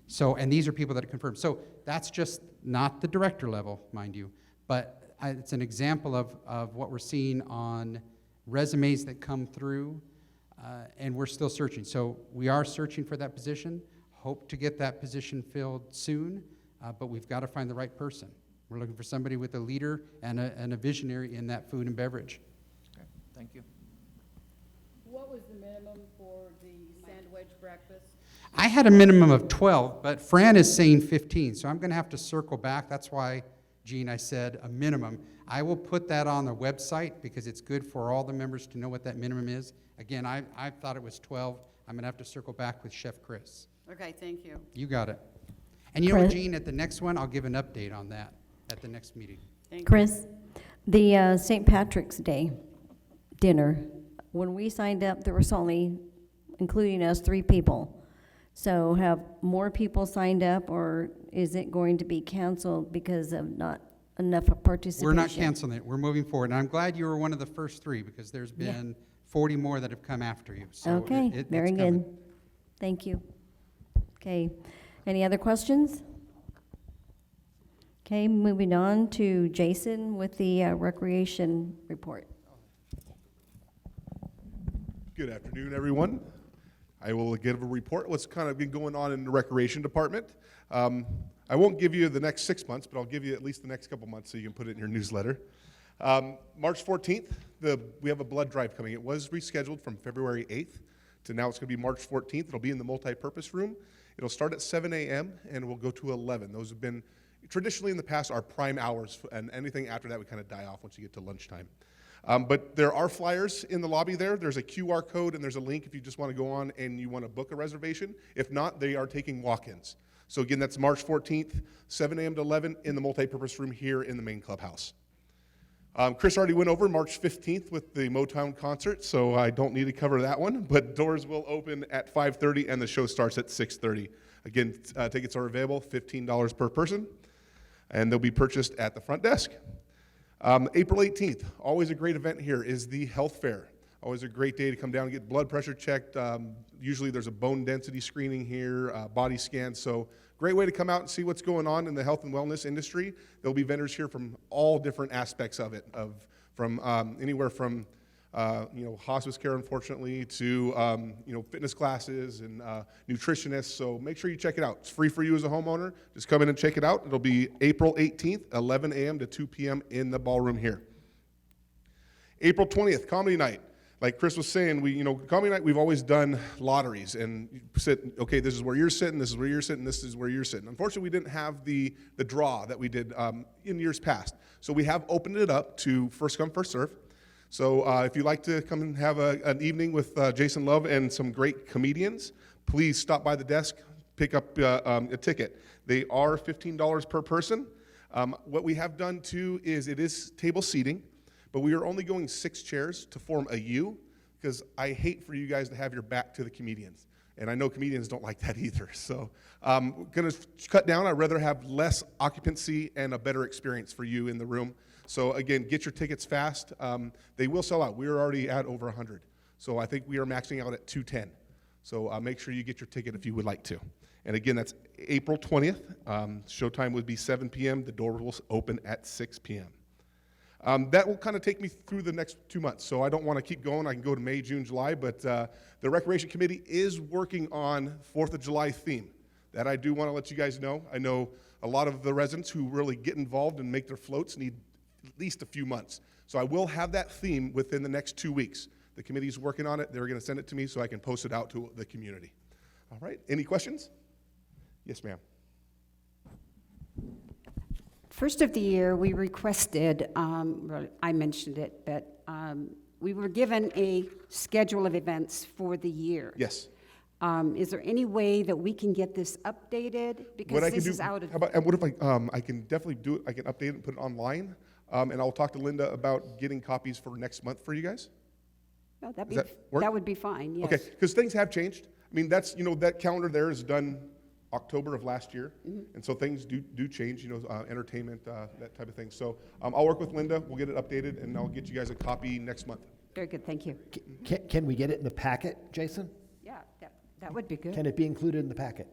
So, and these are people that are confirmed. So that's just not the director level, mind you, but it's an example of what we're seeing on resumes that come through, and we're still searching. So we are searching for that position, hope to get that position filled soon, but we've got to find the right person. We're looking for somebody with a leader and a visionary in that food and beverage. Okay, thank you. What was the minimum for the sandwich breakfast? I had a minimum of 12, but Fran is saying 15, so I'm going to have to circle back. That's why, Gene, I said a minimum. I will put that on the website because it's good for all the members to know what that minimum is. Again, I thought it was 12. I'm going to have to circle back with Chef Chris. Okay, thank you. You got it. And you know what, Gene, at the next one, I'll give an update on that at the next meeting. Thank Chris, the St. Patrick's Day dinner, when we signed up, there was only, including us, 3 people. So have more people signed up, or is it going to be canceled because of not enough participation? We're not canceling it. We're moving forward. And I'm glad you were one of the first 3 because there's been 40 more that have come after you. So Okay, very it's good. coming. Thank you. Okay, any other questions? Okay, moving on to Jason with the recreation report. Good afternoon, everyone. I will give a report what's kind of been going on in the recreation department. I won't give you the next 6 months, but I'll give you at least the next couple months so you can put it in your newsletter. March 14th, we have a blood drive coming. It was rescheduled from February 8th to now it's going to be March 14th. It'll be in the multi-purpose room. It'll start at 7 a.m. and we'll go to 11. Those have been traditionally in the past our prime hours, and anything after that we kind of die off once you get to lunchtime. But there are flyers in the lobby there. There's a QR code and there's a link if you just want to go on and you want to book a reservation. If not, they are taking walk-ins. So again, that's March 14th, 7 a.m. to 11 in the multipurpose room here in the main clubhouse. Chris already went over March 15th with the Motown concert, so I don't need to cover that one. But doors will open at 5:30 and the show starts at 6:30. Again, tickets are available, $15 per person, and they'll be purchased at the front desk. April 18th, always a great event here, is the health fair. Always a great day to come down and get blood pressure checked. Usually there's a bone density screening here, body scan. So great way to come out and see what's going on in the health and wellness industry. There'll be vendors here from all different aspects of it, from anywhere from hospice care, unfortunately, to fitness classes and nutritionists. So make sure you check it out. It's free for you as a homeowner. Just come in and check it out. It'll be April 18th, 11 a.m. to 2 p.m. in the ballroom here. April 20th, comedy night. Like Chris was saying, comedy night, we've always done lotteries and you sit, okay, this is where you're sitting, this is where you're sitting, this is where you're sitting. Unfortunately, we didn't have the draw that we did in years past. So we have opened it up to first come, first serve. So if you'd like to come and have an evening with Jason Love and some great comedians, please stop by the desk, pick up a ticket. They are $15 per person. What we have done too is it is table seating, but we are only going 6 chairs to form a U, because I hate for you guys to have your back to the comedians. And I know comedians don't like that either. So I'm going to cut down. I'd rather have less occupancy and a better experience for you in the room. So again, get your tickets fast. They will sell out. We're already at over 100. So I think we are maxing out at 210. So make sure you get your ticket if you would like to. And again, that's April 20th. Showtime would be 7 p.m. The door will open at 6 p.m. That will kind of take me through the next 2 months. So I don't want to keep going. I can go to May, June, July. But the Recreation Committee is working on 4th of July theme. That I do want to let you guys know. I know a lot of the residents who really get involved and make their floats need at least a few months. So I will have that theme within the next 2 weeks. The committee's working on it. They're going to send it to me so I can post it out to the community. All right, any questions? Yes, ma'am. First of the year, we requested, I mentioned it, but we were given a schedule of events for the year. Yes. Is there any way that we can get this updated? Because this is out of... What if I can definitely do it, I can update it and put it online, and I'll talk to Linda about getting copies for next month for you guys? No, Does that work? that would be fine, yes. Okay, because things have changed. I mean, that's, that calendar there is done October of last year, and so things do change, entertainment, that type of thing. So I'll work with Linda, we'll get it updated, and I'll get you guys a copy next month. Very good, thank you. Can we get it in the packet, Jason? Yeah, that would be good. Can it be included in the packet?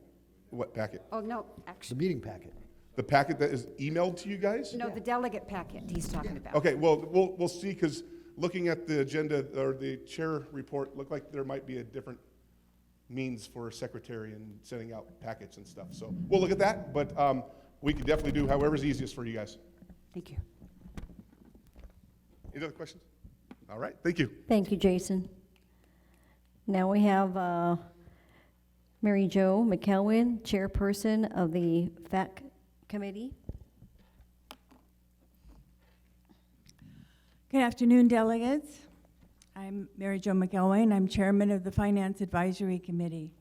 What packet? Oh, no, The actually, meeting packet? The packet that is emailed to you guys? no, the delegate packet he's talking about. Okay, well, we'll see, because looking at the agenda, or the chair report, looked like there might be a different means for a secretary and sending out packets and stuff. So we'll look at that, but we can definitely do however's easiest for you guys. Thank you. Any other questions? All right, thank you. Thank you, Jason. Now we have Mary Jo McElwain, chairperson of the FAC committee. Good afternoon, delegates. I'm Mary Jo McElwain. I'm chairman of the Finance Advisory Committee.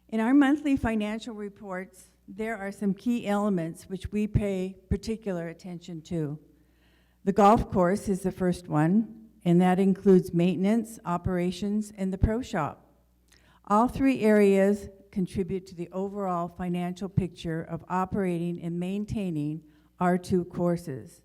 In our monthly financial reports, there are some key elements which we pay particular attention to. The golf course is the first one, and that includes maintenance, operations, and the pro shop. All 3 areas contribute to the overall financial picture of operating and maintaining our 2 courses.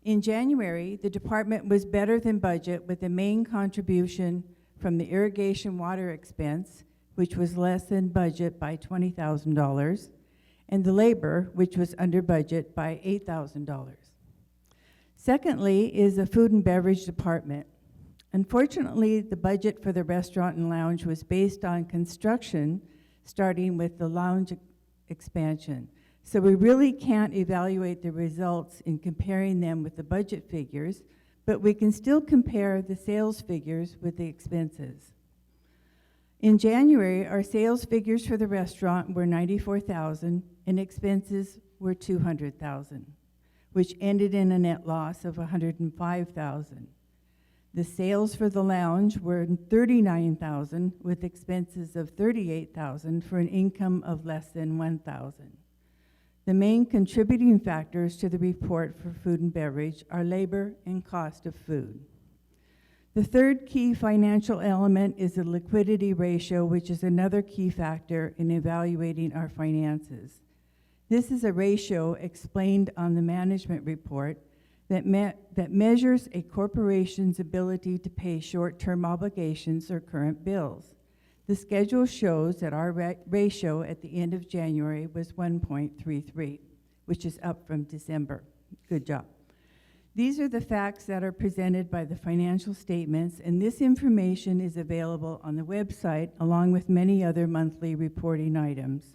In January, the department was better than budget, with the main contribution from the irrigation water expense, which was less than budget by $20,000, and the labor, which was under budget by $8,000. Secondly is the food and beverage department. Unfortunately, the budget for the restaurant and lounge was based on construction, starting with the lounge expansion. So we really can't evaluate the results in comparing them with the budget figures, but we can still compare the sales figures with the expenses. In January, our sales figures for the restaurant were $94,000 and expenses were $200,000. which ended in a net loss of $105,000. The sales for the lounge were $39,000 with expenses of $38,000 for an income of less than $1,000. The main contributing factors to the report for food and beverage are labor and cost of food. The third key financial element is the liquidity ratio, which is another key factor in evaluating our finances. This is a ratio explained on the management report that measures a corporation's ability to pay short-term obligations or current bills. The schedule shows that our ratio at the end of January was 1.33, which is up from December. Good job. These are the facts that are presented by the financial statements, and this information is available on the website along with many other monthly reporting items.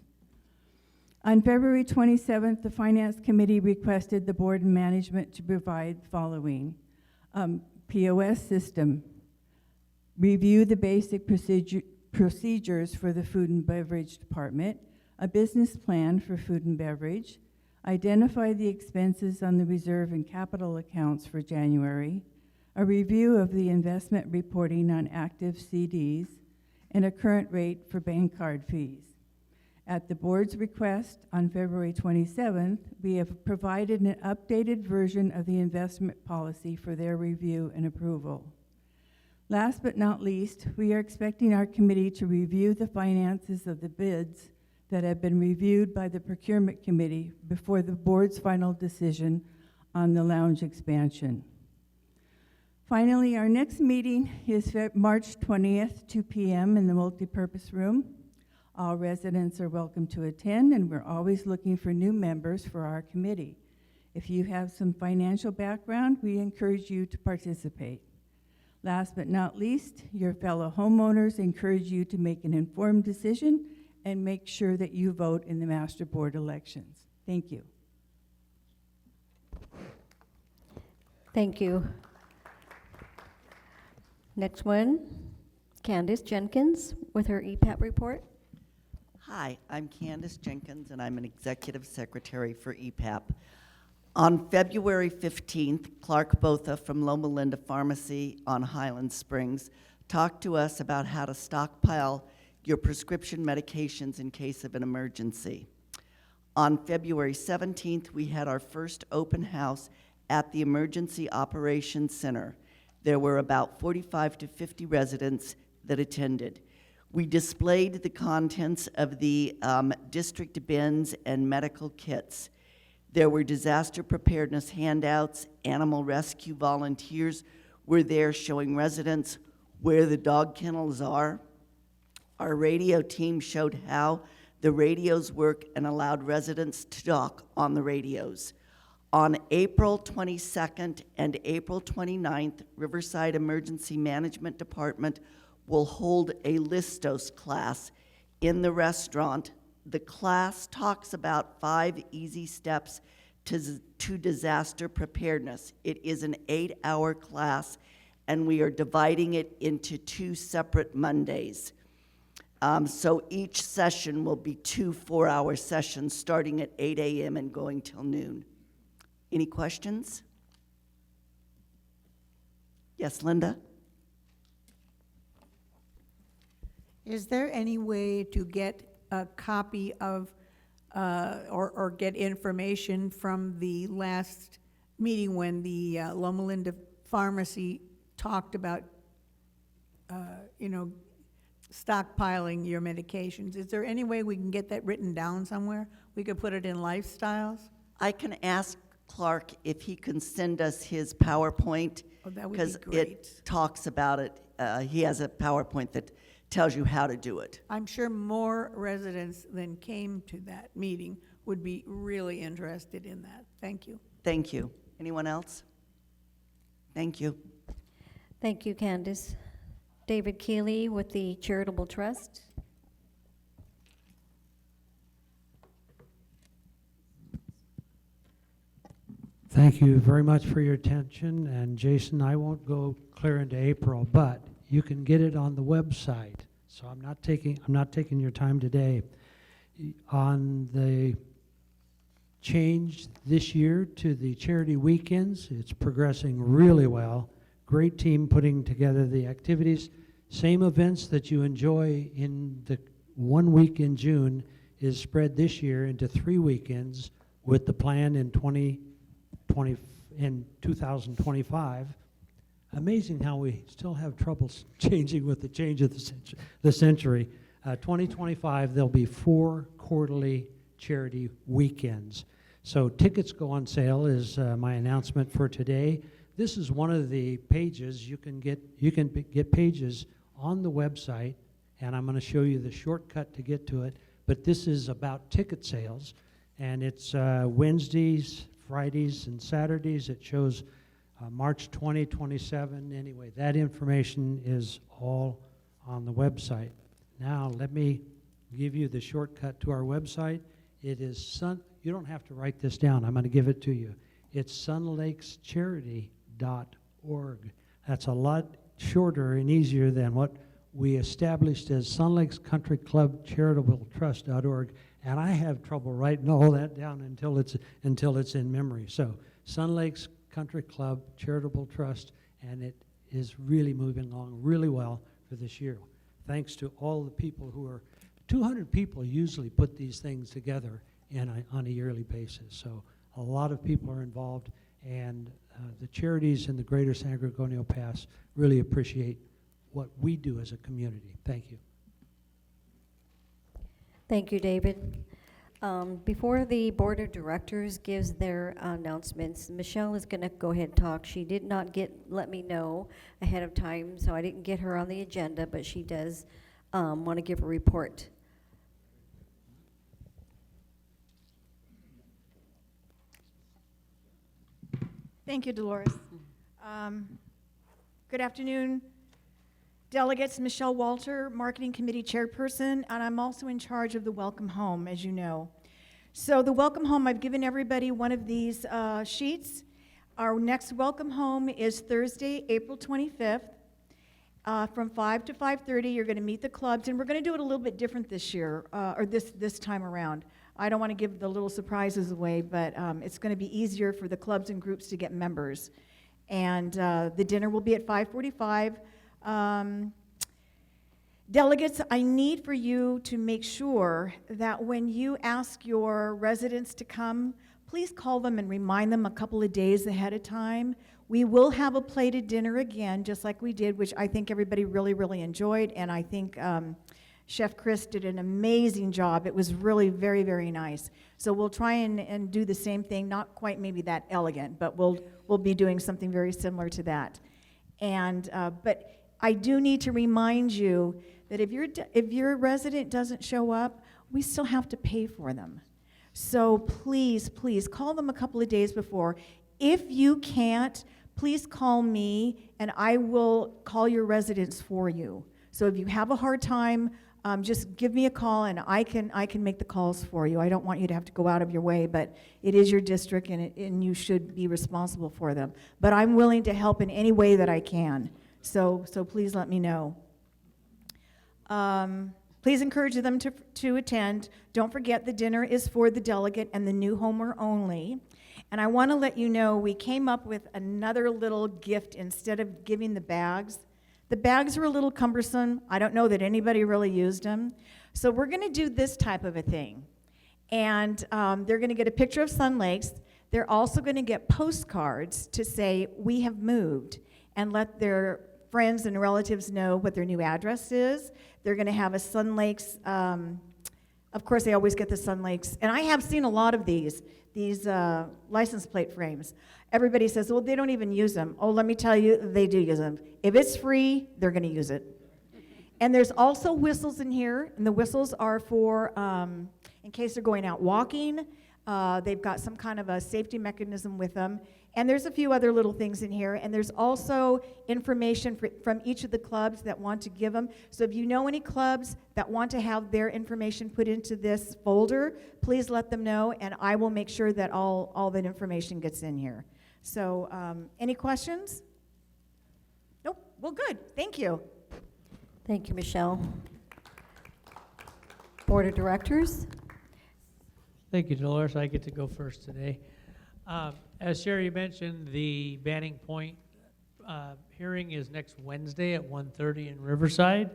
On February 27th, the Finance Committee requested the board and management to provide the following: POS system, review the basic procedures for the food and beverage department, a business plan for food and beverage, identify the expenses on the reserve and capital accounts for January, a review of the investment reporting on active CDs, and a current rate for bank card fees. At the board's request on February 27th, we have provided an updated version of the investment policy for their review and approval. Last but not least, we are expecting our committee to review the finances of the bids that have been reviewed by the procurement committee before the board's final decision on the lounge expansion. Finally, our next meeting is March 20th, 2 p.m. in the multipurpose room. All residents are welcome to attend, and we're always looking for new members for our committee. If you have some financial background, we encourage you to participate. Last but not least, your fellow homeowners encourage you to make an informed decision and make sure that you vote in the master board elections. Thank you. Thank you. Next one, Candace Jenkins with her EPAP report. Hi, I'm Candace Jenkins, and I'm an executive secretary for EPAP. On February 15th, Clark Botha from Loma Linda Pharmacy on Highland Springs talked to us about how to stockpile your prescription medications in case of an emergency. On February 17th, we had our first open house at the Emergency Operations Center. There were about 45 to 50 residents that attended. We displayed the contents of the district bins and medical kits. There were disaster preparedness handouts. Animal rescue volunteers were there showing residents where the dog kennels are. Our radio team showed how the radios work and allowed residents to talk on the radios. On April 22nd and April 29th, Riverside Emergency Management Department will hold a Listos class in the restaurant. The class talks about 5 easy steps to disaster preparedness. It is an 8-hour class, and we are dividing it into 2 separate Mondays. So each session will be 2 4-hour sessions starting at 8 a.m. and going till noon. Any questions? Yes, Linda? Is there any way to get a copy of, or get information from the last meeting when the Loma Linda Pharmacy talked about, stockpiling your medications? Is there any way we can get that written down somewhere? We could put it in Lifestyles? I can ask Clark if he can send us his PowerPoint. Oh, that would be great. Because it talks about it. He has a PowerPoint that tells you how to do it. I'm sure more residents than came to that meeting would be really interested in that. Thank you. Thank you. Anyone else? Thank you. Thank you, Candace. David Keeley with the Charitable Trust. Thank you very much for your attention. And Jason, I won't go clear into April, but you can get it on the website. So I'm not taking your time today. On the change this year to the charity weekends. It's progressing really well. Great team putting together the activities. Same events that you enjoy in the 1 week in June is spread this year into 3 weekends with the plan in 2025. Amazing how we still have trouble changing with the change of the century. 2025, there'll be 4 quarterly charity weekends. So tickets go on sale is my announcement for today. This is one of the pages. You can get pages on the website, and I'm going to show you the shortcut to get to it. But this is about ticket sales, and it's Wednesdays, Fridays, and Saturdays. It shows March 20, 27. Anyway, that information is all on the website. Now, let me give you the shortcut to our website. It is you don't have to write this down. I'm going to give it to you. It's sunlakescharity.org. That's a lot shorter and easier than what we established as Sun Lakes Country Club Charitable Trust.org, and I have trouble writing all that down until it's in memory. So Sun Lakes Country Club Charitable Trust, and it is really moving along really well for this year. Thanks to all the people who are 200 people usually put these things together on a yearly basis. So a lot of people are involved, and the charities in the greater San Gregorio Pass really appreciate what we do as a community. Thank you. Thank you, David. Before the board of directors gives their announcements, Michelle is going to go ahead and talk. She did not let me know ahead of time, so I didn't get her on the agenda, but she does want to give a report. Thank you, Dolores. Good afternoon, delegates. Michelle Walter, Marketing Committee Chairperson, and I'm also in charge of the Welcome Home, as you know. So the Welcome Home, I've given everybody one of these sheets. Our next Welcome Home is Thursday, April 25th. From 5 to 5:30, you're going to meet the clubs, and we're going to do it a little bit different this year, or this time around. I don't want to give the little surprises away, but it's going to be easier for the clubs and groups to get members. And the dinner will be at 5:45. Delegates, I need for you to make sure that when you ask your residents to come, please call them and remind them a couple of days ahead of time. We will have a plated dinner again, just like we did, which I think everybody really, really enjoyed, and I think Chef Chris did an amazing job. It was really very, very nice. So we'll try and do the same thing, not quite maybe that elegant, but we'll be doing something very similar to that. And but I do need to remind you that if your resident doesn't show up, we still have to pay for them. So please, please call them a couple of days before. If you can't, please call me and I will call your residents for you. So if you have a hard time, just give me a call and I can make the calls for you. I don't want you to have to go out of your way, but it is your district and you should be responsible for them. But I'm willing to help in any way that I can. So please let me know. Please encourage them to attend. Don't forget the dinner is for the delegate and the new homer only. And I want to let you know we came up with another little gift instead of giving the bags. The bags are a little cumbersome. I don't know that anybody really used them. So we're going to do this type of a thing. And they're going to get a picture of Sun Lakes. They're also going to get postcards to say, we have moved, and let their friends and relatives know what their new address is. They're going to have a Sun Lakes, of course they always get the Sun Lakes, and I have seen a lot of these license plate frames. Everybody says, well, they don't even use them. Oh, let me tell you, they do use them. If it's free, they're going to use it. And there's also whistles in here, and the whistles are for, in case they're going out walking, they've got some kind of a safety mechanism with them. And there's a few other little things in here, and there's also information from each of the clubs that want to give them. So if you know any clubs that want to have their information put into this folder, please let them know, and I will make sure that all that information gets in here. So any questions? Nope. Well, good. Thank you. Thank you, Michelle. Board of Directors? Thank you, Dolores. I get to go first today. As Sherry mentioned, the Banning Point hearing is next Wednesday at 1:30 in Riverside.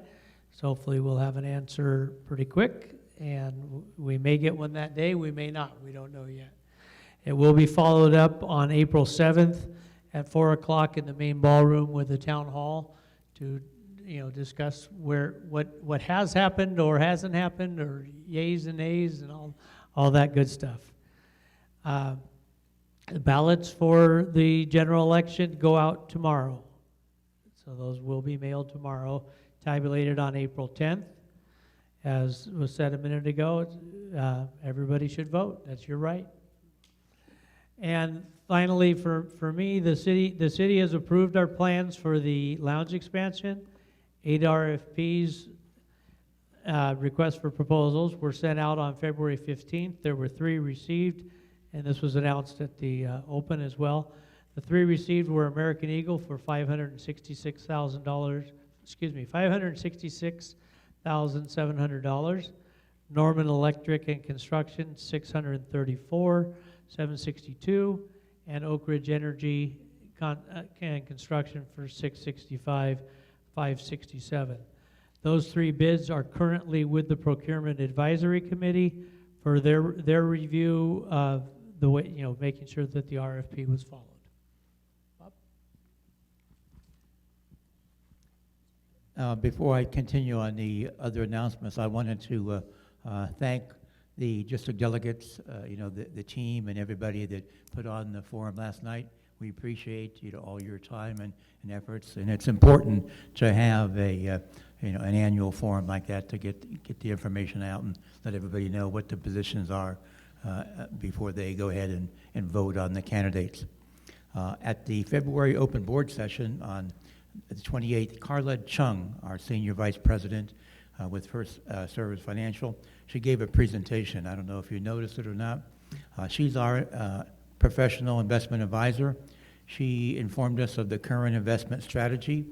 So hopefully we'll have an answer pretty quick, and we may get one that day, we may not, we don't know yet. It will be followed up on April 7th at 4 o'clock in the main ballroom with the town hall to, discuss what has happened or hasn't happened, or yays and nays and all that good stuff. The ballots for the general election go out tomorrow. So those will be mailed tomorrow, tabulated on April 10th. As was said a minute ago, everybody should vote. That's your right. And finally, for me, the city has approved our plans for the lounge expansion. 8 RFPs, requests for proposals, were sent out on February 15th. There were 3 received, and this was announced at the open as well. The 3 received were American Eagle for $566,700. Norman Electric and Construction, $634,762, and Oak Ridge Energy and Construction for $665,567. Those 3 bids are currently with the Procurement Advisory Committee for their review of the way, making sure that the RFP was followed. Before I continue on the other announcements, I wanted to thank the district delegates, the team and everybody that put on the forum last night. We appreciate all your time and efforts, and it's important to have an annual forum like that to get the information out and let everybody know what the positions are before they go ahead and vote on the candidates. At the February open board session on the 28th, Carla Chung, our Senior Vice President with First Service Financial, she gave a presentation. I don't know if you noticed it or not. She's our professional investment advisor. She informed us of the current investment strategy,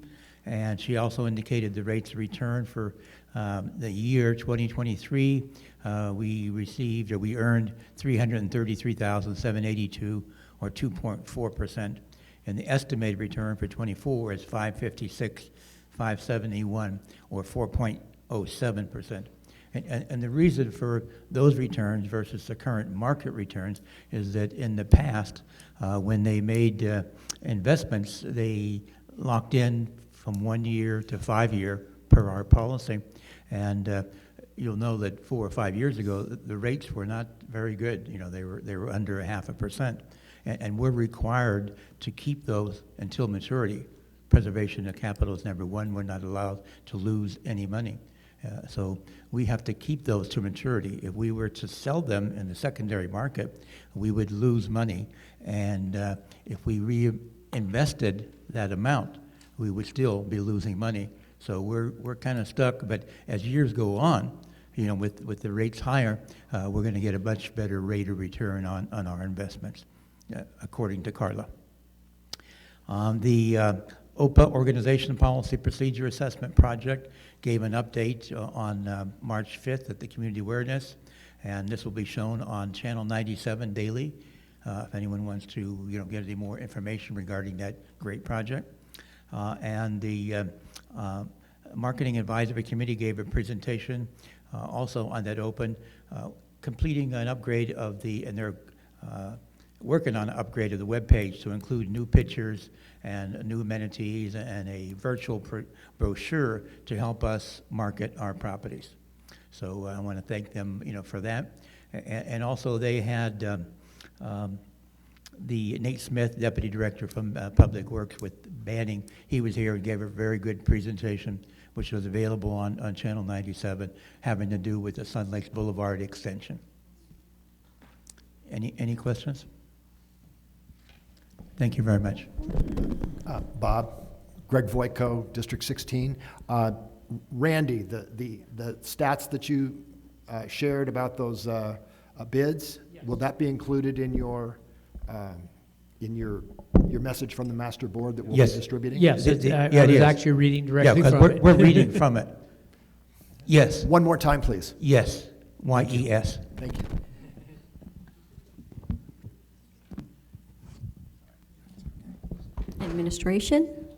and she also indicated the rates of return for the year 2023. We earned $333,782, or 2.4%. And the estimated return for 24 is $556,571, or 4.07%. And the reason for those returns versus the current market returns is that in the past, when they made investments, they locked in from 1 year to 5 year per our policy. And you'll know that 4 or 5 years ago, the rates were not very good. They were under 0.5%. And we're required to keep those until maturity. Preservation of capital is number one. We're not allowed to lose any money. So we have to keep those to maturity. If we were to sell them in the secondary market, we would lose money. And if we reinvested that amount, we would still be losing money. So we're kind of stuck. But as years go on, with the rates higher, we're going to get a much better rate of return on our investments. According to Carla. The OPA Organization Policy Procedure Assessment Project gave an update on March 5th at the Community Awareness, and this will be shown on Channel 97 daily if anyone wants to get any more information regarding that great project. And the Marketing Advisory Committee gave a presentation also on that open, completing an upgrade of and they're working on an upgrade of the webpage to include new pictures and new amenities and a virtual brochure to help us market our properties. So I want to thank them, for that. And also they had the Nate Smith, Deputy Director from Public Works with Banning. He was here and gave a very good presentation, which was available on Channel 97, having to do with the Sun Lakes Boulevard extension. Any questions? Thank you very much. Bob, Greg Voitko, District 16. Randy, the stats that you shared about those bids, yes. Will that be included in your message from the master board that we'll be distributing? Yes, I was actually reading directly from it. We're reading from it. Yes. One more time, please. Yes. YES. Thank you. Administration.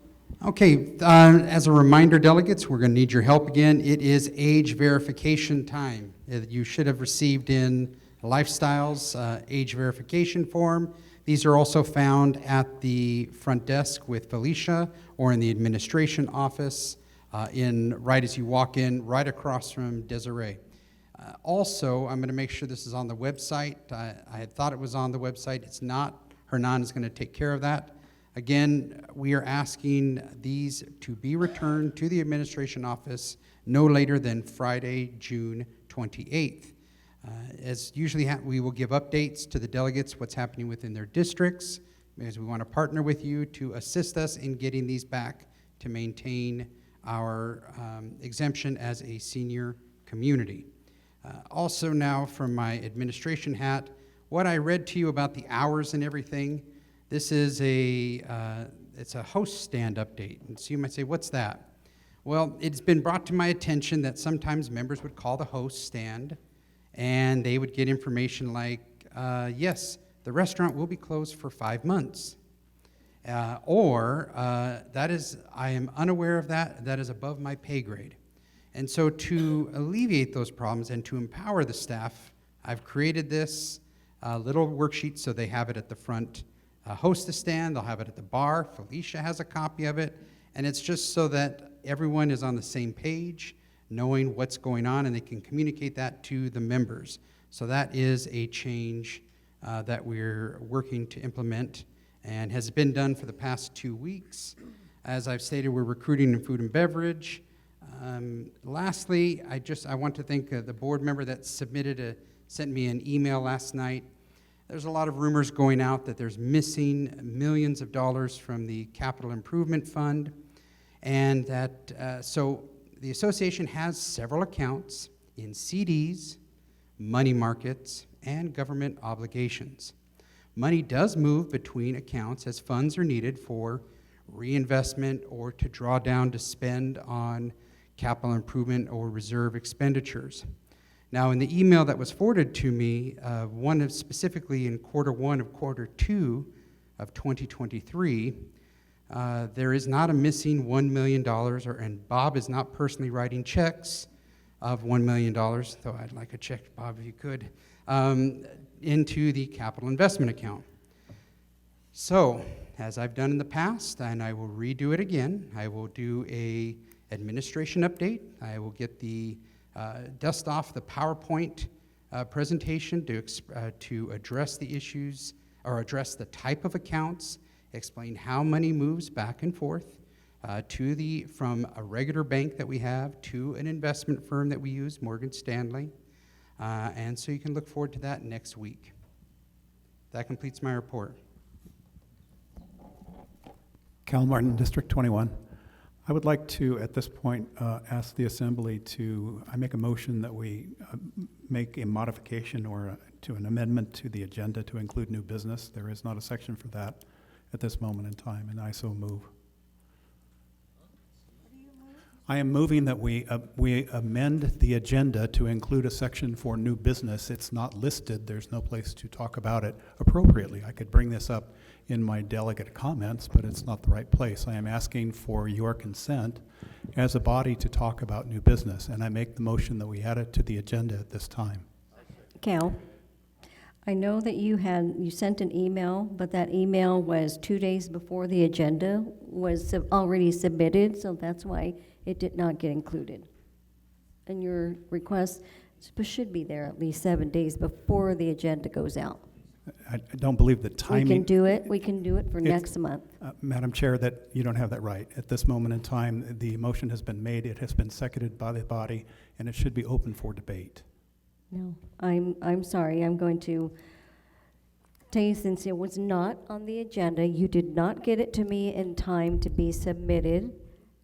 Okay, as a reminder, delegates, we're going to need your help again. It is age verification time. You should have received in Lifestyles age verification form. These are also found at the front desk with Felicia or in the administration office right as you walk in, right across from Desiree. Also, I'm going to make sure this is on the website. I had thought it was on the website. It's not. Hernan is going to take care of that. Again, we are asking these to be returned to the administration office no later than Friday, June 28th. As usually, we will give updates to the delegates what's happening within their districts, because we want to partner with you to assist us in getting these back to maintain our exemption as a senior community. Also now, from my administration hat, what I read to you about the hours and everything, this is it's a host stand update. And so you might say, what's that? Well, it's been brought to my attention that sometimes members would call the host stand and they would get information like, yes, the restaurant will be closed for 5 months. I am unaware of that. That is above my pay grade. And so to alleviate those problems and to empower the staff, I've created this little worksheet so they have it at the front hostess stand, they'll have it at the bar. Felicia has a copy of it, and it's just so that everyone is on the same page, knowing what's going on, and they can communicate that to the members. So that is a change that we're working to implement and has been done for the past 2 weeks. As I've stated, we're recruiting in food and beverage. Lastly, I want to thank the board member that sent me an email last night. There's a lot of rumors going out that there's missing millions of dollars from the Capital Improvement Fund, and that so the association has several accounts in CDs, money markets, and government obligations. Money does move between accounts as funds are needed for reinvestment or to draw down to spend on capital improvement or reserve expenditures. Now, in the email that was forwarded to me, specifically in Q1 of Q2 of 2023, there is not a missing $1 million, and Bob is not personally writing checks of $1 million, though I'd like a check, Bob, if you could, into the capital investment account. So, as I've done in the past, and I will redo it again, I will do a administration update. I will get the dust off the PowerPoint presentation to address the issues or address the type of accounts, explain how money moves back and forth from a regular bank that we have to an investment firm that we use, Morgan Stanley. And so you can look forward to that next week. That completes my report. Cal Martin, District 21. I would like to, at this point, ask the Assembly I make a motion that we make a modification or to an amendment to the agenda to include new business. There is not a section for that at this moment in time, and I so move. I am moving that we amend the agenda to include a section for new business. It's not listed. There's no place to talk about it appropriately. I could bring this up in my delegate comments, but it's not the right place. I am asking for your consent as a body to talk about new business, and I make the motion that we add it to the agenda at this time. Cal, I know that you sent an email, but that email was 2 days before the agenda was already submitted, so that's why it did not get included. And your request should be there at least 7 days before the agenda goes out. I don't believe the timing. We can do it for next month. Madam Chair, that you don't have that right. At this moment in time, the motion has been made, it has been seconded by the body, and it should be open for debate. No, I'm sorry. I'm going to tell you, since it was not on the agenda, you did not get it to me in time to be submitted,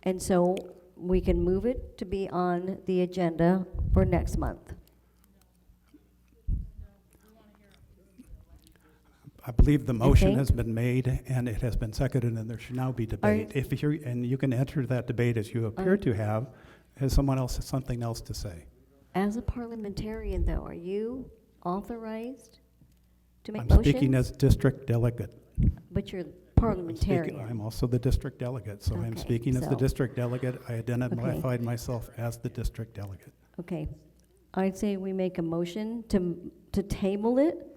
and so we can move it to be on the agenda for next month. I believe the motion has been made and it has been seconded, and there should now be debate. And you can enter that debate as you appear to have. Has someone else something else to say? As a parliamentarian, though, are you authorized to make I'm motions? speaking as district delegate. But you're parliamentarian. I'm also the district delegate, so I'm Okay, speaking as the so- district delegate. I identified myself as the district delegate. Okay, I'd say we make a motion to table it,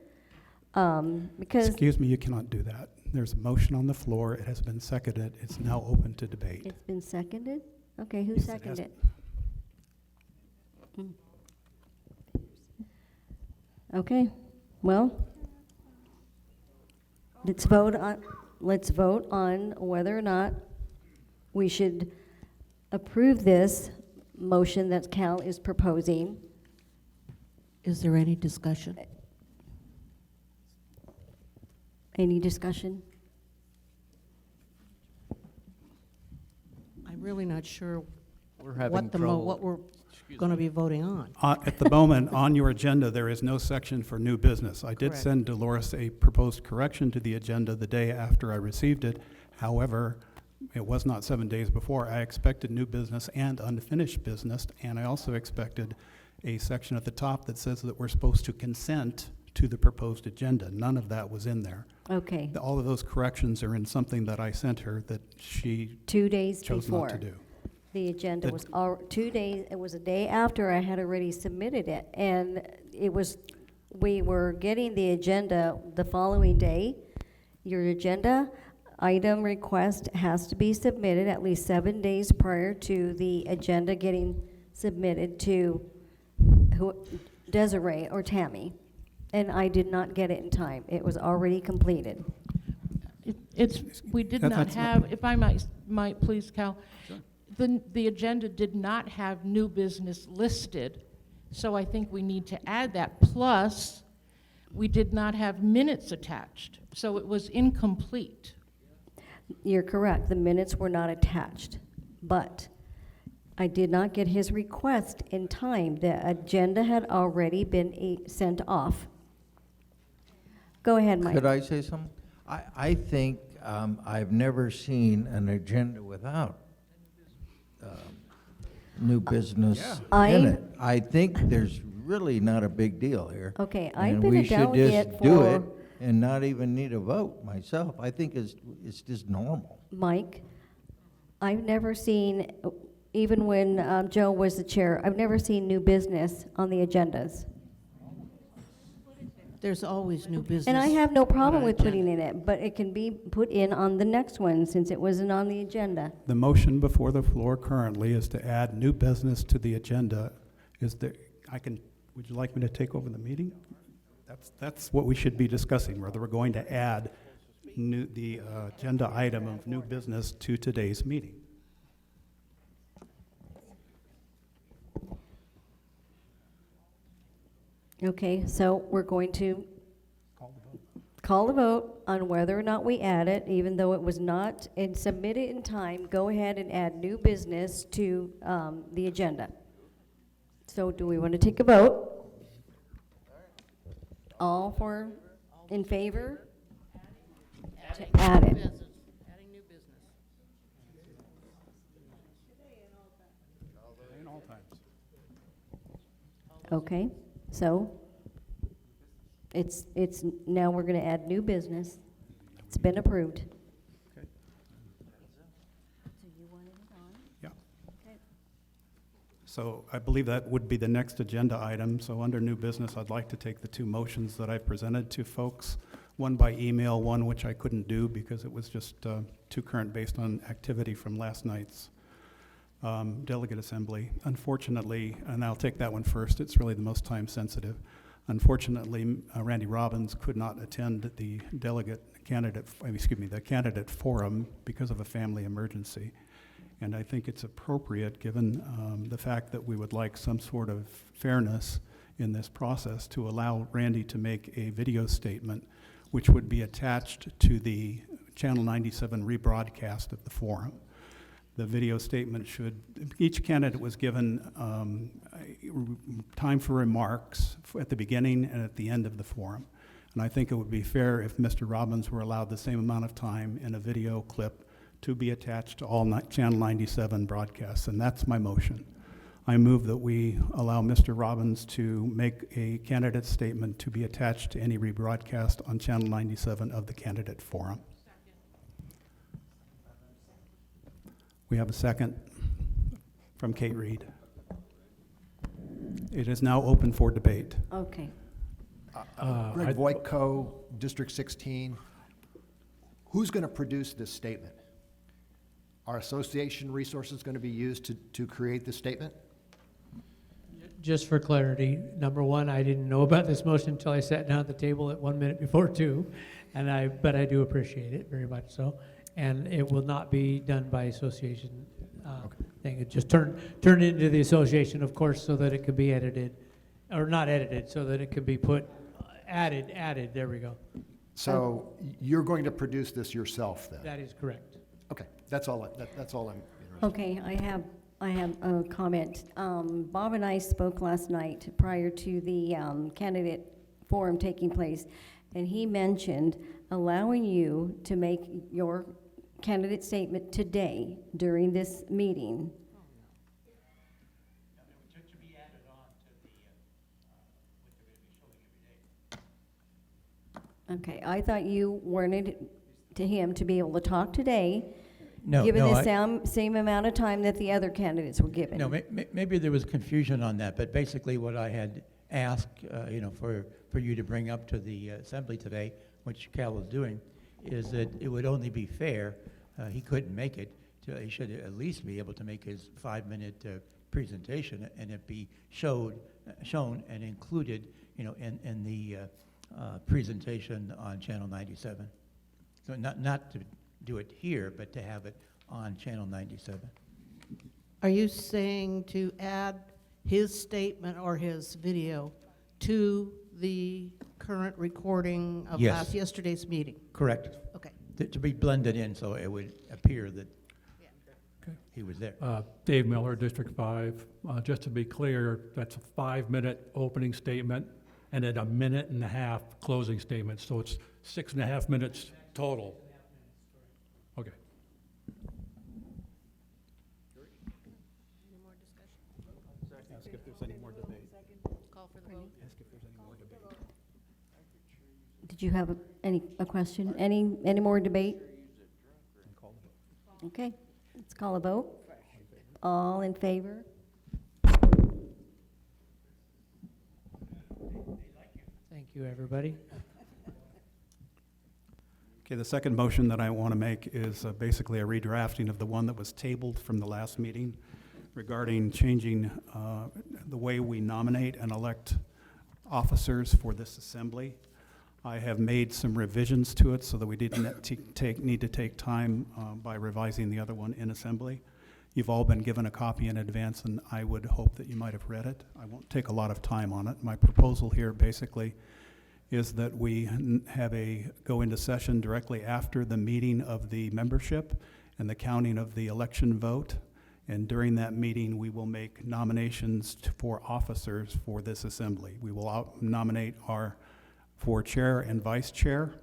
because Excuse me, you cannot do that. There's a motion on the floor. It has been seconded. It's now open to debate. it's been seconded? Okay, who Yes, it seconded has. it? Okay, well, let's vote on whether or not we should approve this motion that Cal is proposing. Is there any discussion? Any discussion? I'm really not sure We're having what trouble. what we're going to be voting on. At the moment, on your agenda, there is no section for new business. I did Correct. send Dolores a proposed correction to the agenda the day after I received it. However, it was not 7 days before. I expected new business and unfinished business, and I also expected a section at the top that says that we're supposed to consent to the proposed agenda. None of that was in there. Okay, All of those corrections are in something that I sent her that she 2 days chose before. not to do. The agenda The- was 2 days, it was a day after I had already submitted it, and we were getting the agenda the following day. Your agenda item request has to be submitted at least 7 days prior to the agenda getting submitted to Desiree or Tammy, and I did not get it in time. It was already completed. We did That- not that's not- have, if I might please, Cal, the agenda did not have new business listed, so I think we need to add that. Plus, we did not have minutes attached, so it was incomplete. You're correct, the minutes were not attached, but I did not get his request in time. The agenda had already been sent off. Go ahead, Mike. Could I say something? I think I've never seen an agenda without new business in it. I think there's really not a big deal here. Okay, I've And been a we should just delegate do for- it and not even need a vote myself. I think it's just normal. Mike, I've never seen, even when Joe was the chair, I've never seen new business on the agendas. There's always new business. And I have no problem on our with agenda. putting it in, but it can be put in on the next one since it wasn't on the agenda. The motion before the floor currently is to add new business to the agenda. Would you like me to take over the meeting? That's what we should be discussing, whether we're going to add the agenda item of new business to today's meeting. Okay, so we're going to call the vote on whether or not we add it, even though it was not submitted in time. Go ahead and add new business to the agenda. So do we want to take a vote? All in favor? To add it. Adding new business. Okay, so now we're going to add new business. It's been approved. Okay. So you wanted it on? Yeah. Okay. So I believe that would be the next agenda item. So under new business, I'd like to take the two motions that I presented to folks, one by email, one which I couldn't do because it was just too current based on activity from last night's delegate assembly. Unfortunately, and I'll take that one first, it's really the most time sensitive. Unfortunately, Randy Robbins could not attend the the candidate forum because of a family emergency. And I think it's appropriate, given the fact that we would like some sort of fairness in this process, to allow Randy to make a video statement which would be attached to the Channel 97 rebroadcast of the forum. The video statement each candidate was given time for remarks at the beginning and at the end of the forum. And I think it would be fair if Mr. Robbins were allowed the same amount of time in a video clip to be attached to all Channel 97 broadcasts, and that's my motion. I move that we allow Mr. Robbins to make a candidate statement to be attached to any rebroadcast on Channel 97 of the candidate forum. We have a second from Kate Reed. It is now open for debate. Okay. Greg Voitko, District 16. Who's going to produce this statement? Are association resources going to be used to create this statement? Just for clarity, number one, I didn't know about this motion until I sat down at the table at 1 minute before 2, but I do appreciate it very much so. And it will not be done by association thing. It just turned into the association, of course, so that it could be edited, or not edited, so that it could be put, added, there we go. So you're going to produce this yourself then? That is correct. Okay, that's all I'm interested Okay, I have a comment. Bob and I spoke last night prior to the candidate forum taking place, and he mentioned allowing you to make your candidate statement today during this meeting. Okay, I thought you wanted him to be able to talk today, given the same amount of time that the other candidates were given. No, maybe there was confusion on that, but basically what I had asked, for you to bring up to the assembly today, which Cal was doing, is that it would only be fair, he couldn't make it, he should at least be able to make his 5-minute presentation, and it be shown and included, in the presentation on Channel 97. So not to do it here, but to have it on Channel 97. Are you saying to add his statement or his video to the current recording of Yes. yesterday's meeting? Correct. Okay. To be blended in so it would appear that he was there. Dave Miller, District 5. Just to be clear, that's a 5-minute opening statement and then 1.5 minute closing statement. So it's 6.5 minutes total. Okay. Ask if there's any more debate. Call for the vote. Ask if there's any more debate. Did you have a question? Any more debate? Okay, let's call a vote. All in favor? Thank you, everybody. Okay, the second motion that I want to make is basically a redrafting of the one that was tabled from the last meeting regarding changing the way we nominate and elect officers for this assembly. I have made some revisions to it so that we didn't need to take time by revising the other one in assembly. You've all been given a copy in advance, and I would hope that you might have read it. I won't take a lot of time on it. My proposal here basically is that we go into session directly after the meeting of the membership and the counting of the election vote. And during that meeting, we will make nominations for officers for this assembly. We will nominate for chair and vice chair.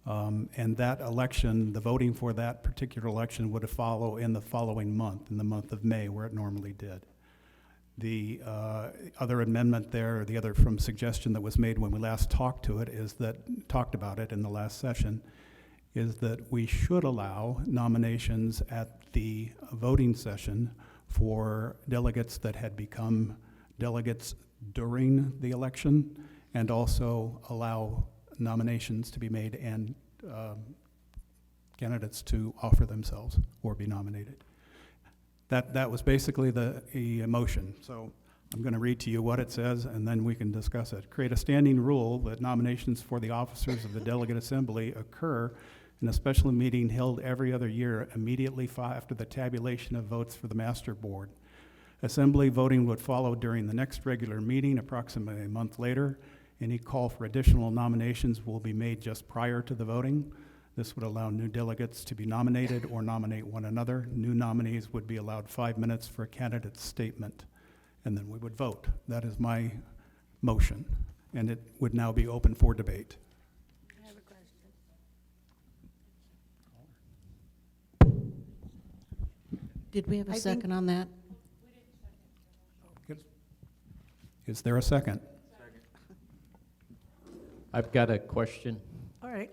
And that election, the voting for that particular election would follow in the following month, in the month of May, where it normally did. The other amendment there, the other suggestion that was made when we last talked about it in the last session, is that we should allow nominations at the voting session for delegates that had become delegates during the election, and also allow nominations to be made and candidates to offer themselves or be nominated. That was basically the motion. So I'm going to read to you what it says, and then we can discuss it. Create a standing rule that nominations for the officers of the Delegate Assembly occur in a special meeting held every other year immediately after the tabulation of votes for the Master Board. Assembly voting would follow during the next regular meeting, approximately a month later. Any call for additional nominations will be made just prior to the voting. This would allow new delegates to be nominated or nominate one another. New nominees would be allowed 5 minutes for a candidate's statement, and then we would vote. That is my motion, and it would now be open for debate. I have a question. Did we have a second on that? Is there a second? I've got a question. All right,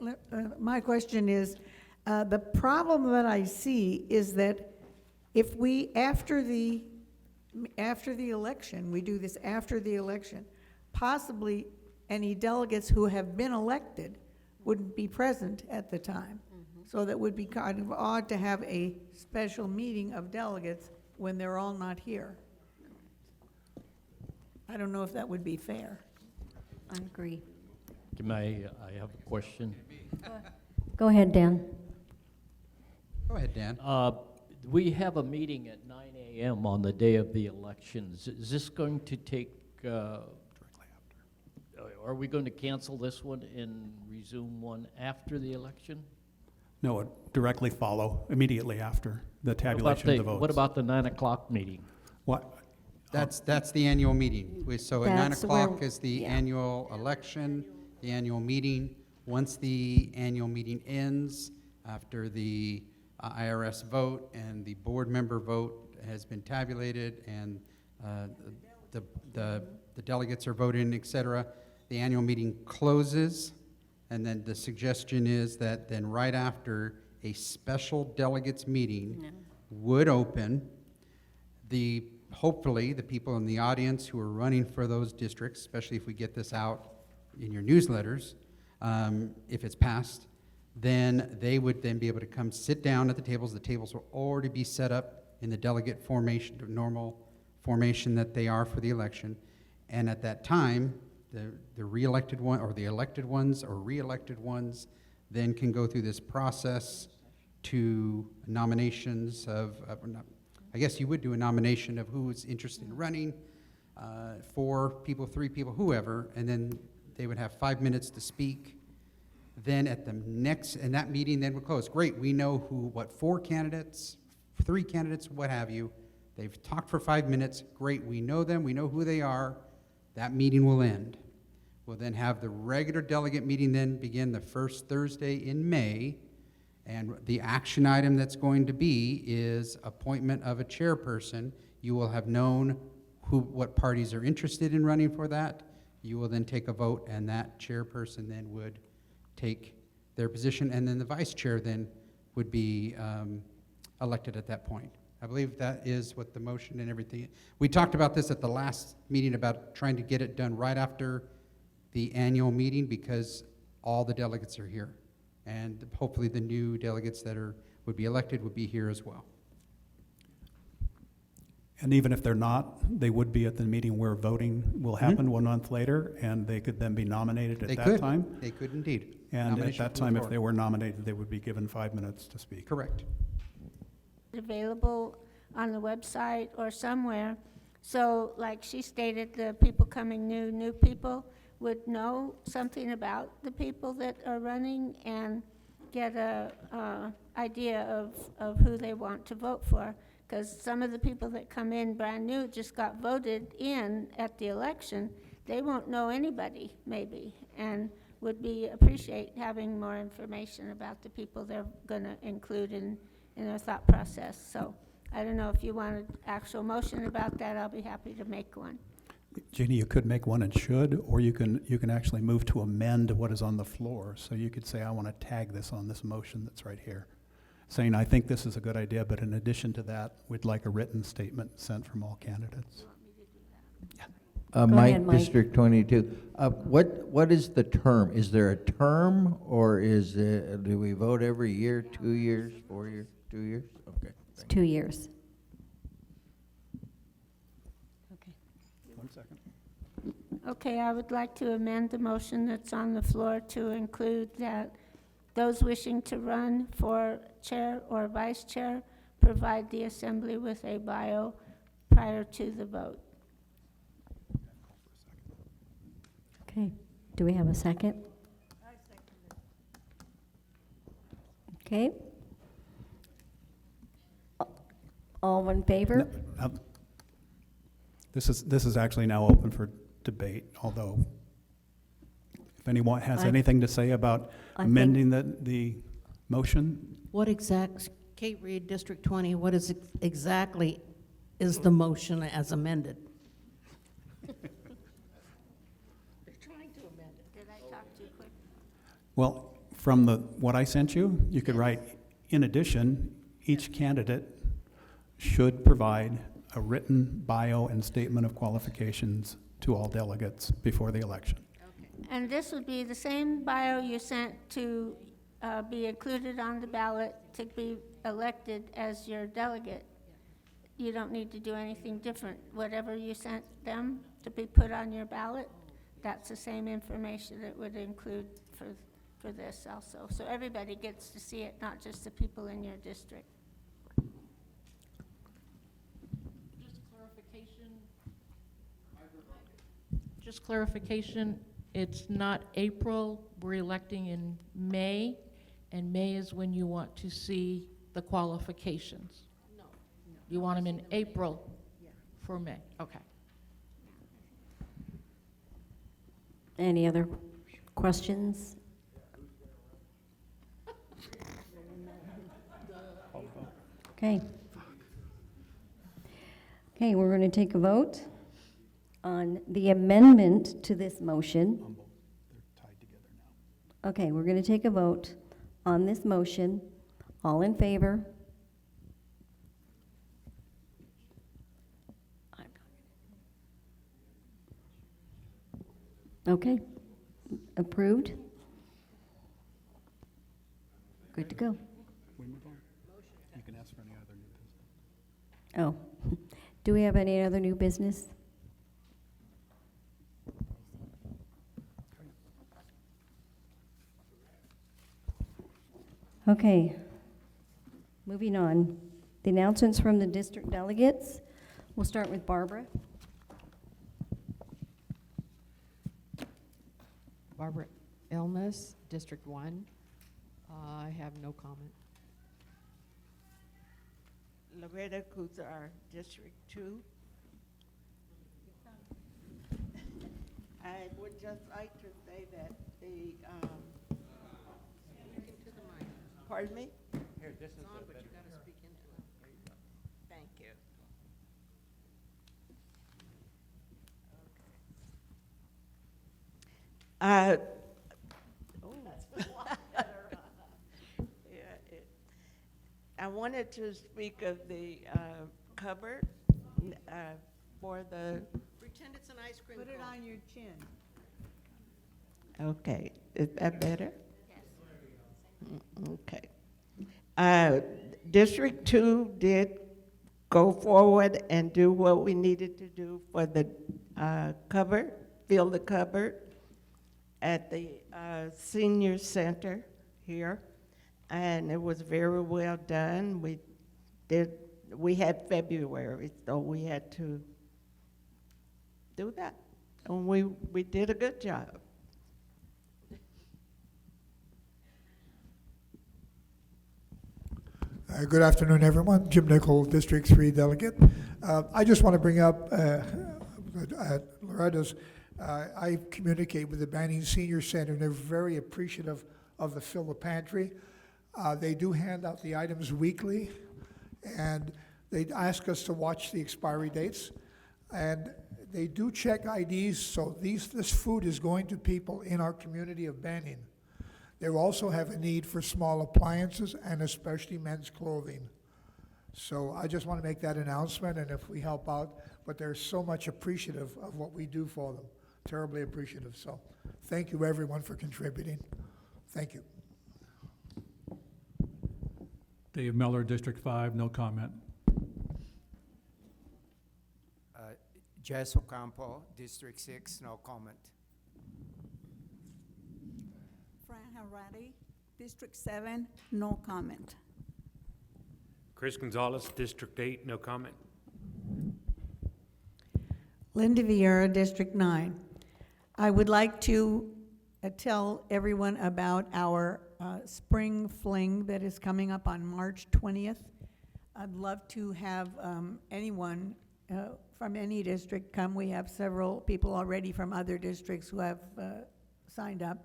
my question is, the problem that I see is that if we, after the election, we do this after the election, possibly any delegates who have been elected wouldn't be present at the time. So that would be kind of odd to have a special meeting of delegates when they're all not here. I don't know if that would be fair. I agree. I have a question. Go ahead, Dan. Go ahead, Dan. We have a meeting at 9 a.m. on the day of the elections. Is this going to take, are we going to cancel this one and resume one after the election? No, it directly follow immediately after the tabulation of the votes. What about the 9 o'clock meeting? What? That's the annual meeting. So at 9 That's o'clock where- is the yeah. annual election, the annual meeting. Once the annual meeting ends, after the IRS vote and the board member vote has been tabulated and the delegates are voted in, et cetera, the annual meeting closes. And then the suggestion is that then right after a special delegates meeting would open, hopefully the people in the audience who are running for those districts, especially if we get this out in your newsletters, if it's passed, then they would then be able to come sit down at the tables. The tables will already be set up in the delegate formation, the normal formation that they are for the election. And at that time, the re-elected one, or the elected ones, or re-elected ones, then can go through this process to nominations I guess you would do a nomination of who is interested in running, 4 people, 3 people, whoever, and then they would have 5 minutes to speak. Then at the next, and that meeting then would close. Great, we know what 4 candidates, 3 candidates, what have you. They've talked for 5 minutes. Great, we know them, we know who they are. That meeting will end. We'll then have the regular delegate meeting then begin the first Thursday in May. And the action item that's going to be is appointment of a chairperson. You will have known what parties are interested in running for that. You will then take a vote, and that chairperson then would take their position, and then the vice chair then would be elected at that point. I believe that is what the motion and everything. We talked about this at the last meeting about trying to get it done right after the annual meeting because all the delegates are here. And hopefully the new delegates that would be elected would be here as well. And even if they're not, they would be at the meeting where voting will happen 1 month later, and they could then be nominated at that time? They could indeed. And at Nomination that from the time, if floor. they were nominated, they would be given 5 minutes to speak. Correct. Available on the website or somewhere. So like she stated, the people coming new people would know something about the people that are running and get a idea of who they want to vote for. Because some of the people that come in brand new just got voted in at the election. They won't know anybody, maybe, and would appreciate having more information about the people they're going to include in their thought process. So I don't know if you want an actual motion about that. I'll be happy to make one. Jeannie, you could make one and should, or you can actually move to amend what is on the floor. So you could say, I want to tag this on this motion that's right here, saying, I think this is a good idea, but in addition to that, we'd like a written statement sent from all candidates. Mike, ahead, Mike. District 22. What is the term? Is there a term, or do we vote every year, 2 years, 4 years, 2 years? Okay. It's 2 years. Okay. 1 second. Okay, I would like to amend the motion that's on the floor to include that those wishing to run for chair or vice chair provide the assembly with a bio prior to the vote. Okay. Do we have a second? Okay. All in favor? This is actually now open for debate, although if anyone has anything to say about amending the motion? Kate Reed, District 20, what is exactly is the motion as amended? Well, from what I sent you, you could write, in addition, each candidate should provide a written bio and statement of qualifications to all delegates before the election. And this would be the same bio you sent to be included on the ballot to be elected as your delegate. You don't need to do anything different. Whatever you sent them to be put on your ballot, that's the same information that would include for this also. So everybody gets to see it, not just the people in your district. Just clarification, it's not April, we're electing in May, and May is when you want to see the qualifications? No. You want them in April for May? Okay. Any other questions? Okay. Okay, we're going to take a vote on the amendment to this motion. Okay, we're going to take a vote on this motion. All in favor? Okay, approved. Good to go. You can ask for any other new business. Oh, do we have any other new business? Okay, moving on. The announcements from the district delegates. We'll start with Barbara. Barbara Illness, District 1. I have no comment. Loretta Kuzar, District 2. I would just like to say that the, pardon me? Here, this is on, but you got to speak into it. Thank you. I wanted to speak of the cupboard for the. Pretend it's an ice cream Put it cone. on your chin. Okay, is that better? Yes. Okay. District 2 did go forward and do what we needed to do for the cupboard, fill the cupboard at the senior center here, and it was very well done. We had February, so we had to do that, and we did a good job. Good afternoon, everyone. Jim Nickel, District 3 Delegate. I just want to bring up Loretta's. I communicate with the Banning Senior Center, and they're very appreciative of the Fill the Pantry. They do hand out the items weekly, and they ask us to watch the expiry dates. And they do check IDs, so this food is going to people in our community of Banning. They also have a need for small appliances and especially men's clothing. So I just want to make that announcement, and if we help out, but they're so much appreciative of what we do for them, terribly appreciative. So thank you, everyone, for contributing. Thank you. Dave Miller, District 5, no comment. Jess Ocampo, District 6, no comment. Fran Harari, District 7, no comment. Chris Gonzalez, District 8, no comment. Linda Vieira, District 9. I would like to tell everyone about our spring fling that is coming up on March 20th. I'd love to have anyone from any district come. We have several people already from other districts who have signed up.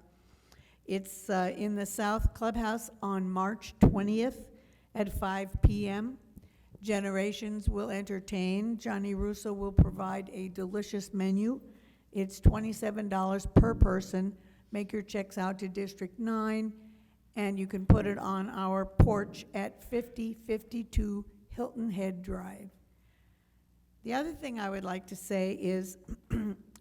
It's in the South Clubhouse on March 20th at 5 p.m. Generations will entertain. Johnny Russo will provide a delicious menu. It's $27 per person. Make your checks out to District 9, and you can put it on our porch at 5052 Hilton Head Drive. The other thing I would like to say is,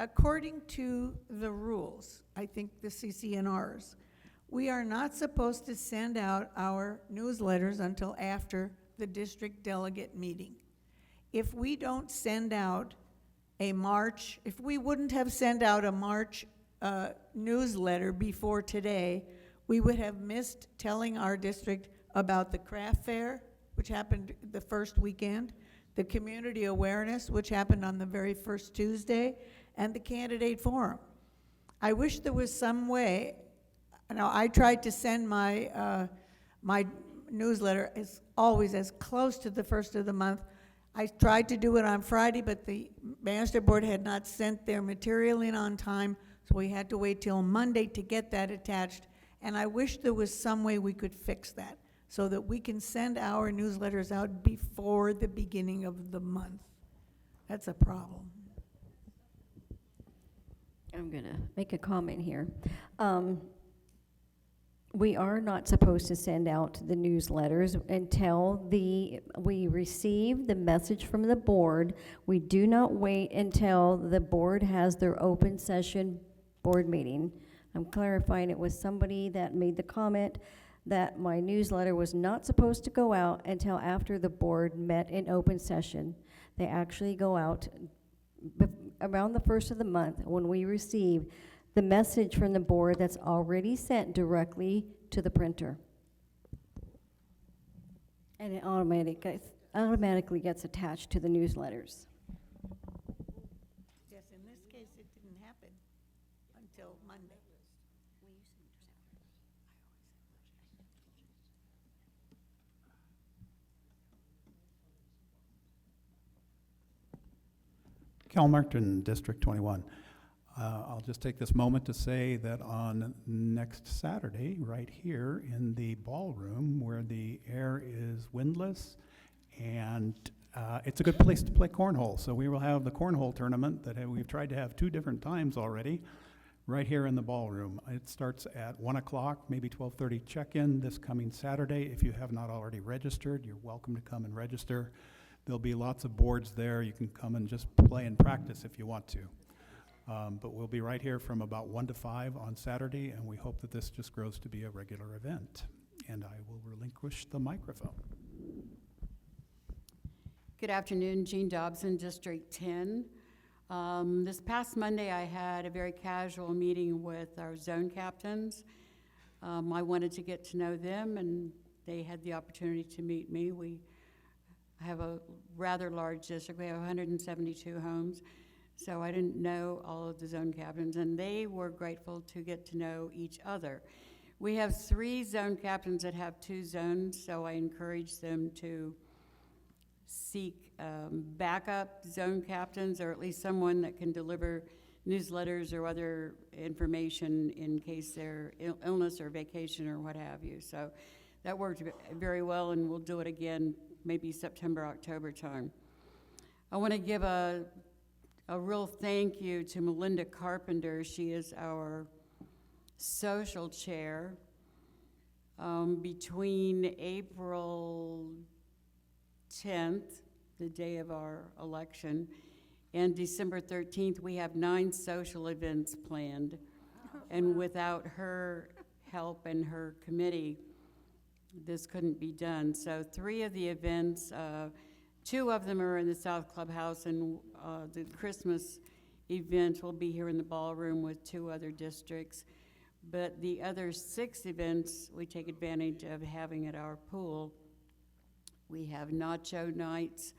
according to the rules, I think the CCNRs, we are not supposed to send out our newsletters until after the district delegate meeting. If we don't send out a March, if we wouldn't have sent out a March newsletter before today, we would have missed telling our district about the craft fair, which happened the first weekend, the community awareness, which happened on the very first Tuesday, and the candidate forum. I wish there was some way. Now, I tried to send my my newsletter as always as close to the first of the month. I tried to do it on Friday, but the master board had not sent their material in on time, so we had to wait till Monday to get that attached. And I wish there was some way we could fix that so that we can send our newsletters out before the beginning of the month. That's a problem. I'm going to make a comment here. We are not supposed to send out the newsletters until we receive the message from the board. We do not wait until the board has their open session board meeting. I'm clarifying, it was somebody that made the comment that my newsletter was not supposed to go out until after the board met in open session. They actually go out around the first of the month when we receive the message from the board that's already sent directly to the printer. And it automatically gets attached to the newsletters. Yes, in this case, it didn't happen until Monday. Cal Martin, District 21. I'll just take this moment to say that on next Saturday, right here in the ballroom where the air is windless, and it's a good place to play cornhole. So we will have the cornhole tournament that we've tried to have 2 different times already, right here in the ballroom. It starts at 1 o'clock, maybe 12:30 check-in this coming Saturday. If you have not already registered, you're welcome to come and register. There'll be lots of boards there. You can come and just play and practice if you want to. But we'll be right here from about 1 to 5 on Saturday, and we hope that this just grows to be a regular event. And I will relinquish the microphone. Good afternoon, Jean Dobson, District 10. This past Monday, I had a very casual meeting with our zone captains. I wanted to get to know them, and they had the opportunity to meet me. We have a rather large district. We have 172 homes. So I didn't know all of the zone captains, and they were grateful to get to know each other. We have 3 zone captains that have 2 zones, so I encourage them to seek backup zone captains, or at least someone that can deliver newsletters or other information in case they're illness or vacation or what have you. So that worked very well, and we'll do it again maybe September, October time. I want to give a real thank you to Melinda Carpenter. She is our social chair. Between April 10th, the day of our election, and December 13th, we have 9 social events planned. And without her help and her committee, this couldn't be done. So 3 of the events, 2 of them are in the South Clubhouse, and the Christmas event will be here in the ballroom with 2 other districts. But the other 6 events, we take advantage of having at our pool. We have nacho nights.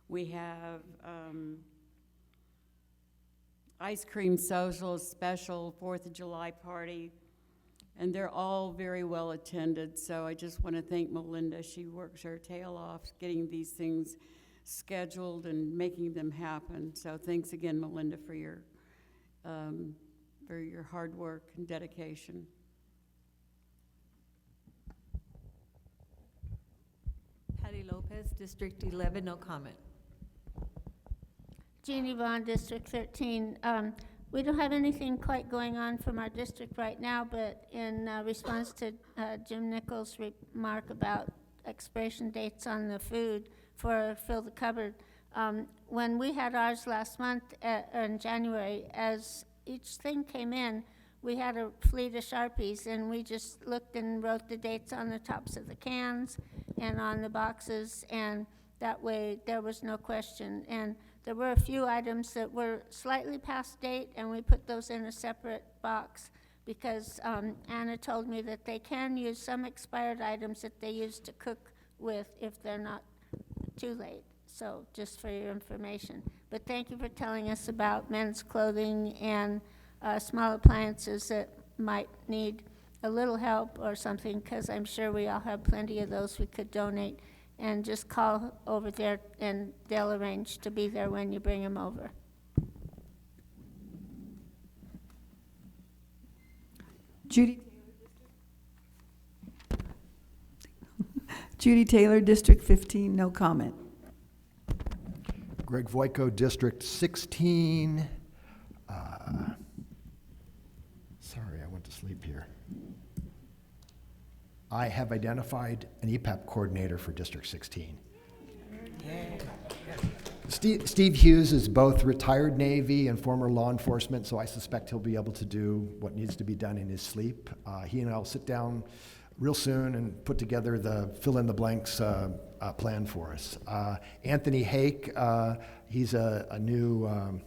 We have ice cream social, special 4th of July party. And they're all very well attended, so I just want to thank Melinda. She works her tail off getting these things scheduled and making them happen. So thanks again, Melinda, for your hard work and dedication. Patty Lopez, District 11, no comment. Jeannie Vaughn, District 13. We don't have anything quite going on from our district right now, but in response to Jim Nichols' remark about expiration dates on the food, for Fill the Cupboard. When we had ours last month in January, as each thing came in, we had a fleet of Sharpies, and we just looked and wrote the dates on the tops of the cans and on the boxes, and that way there was no question. And there were a few items that were slightly past date, and we put those in a separate box because Anna told me that they can use some expired items that they use to cook with if they're not too late. So just for your information. But thank you for telling us about men's clothing and small appliances that might need a little help or something, because I'm sure we all have plenty of those we could donate. And just call over there and they'll arrange to be there when you bring them over. Judy Taylor, District 15, no comment. Greg Voico, District 16. Sorry, I went to sleep here. I have identified an EPAP coordinator for District 16. Steve Hughes is both retired Navy and former law enforcement, so I suspect he'll be able to do what needs to be done in his sleep. He and I will sit down real soon and put together the fill-in-the-blanks plan for us. Anthony Hake, he's a new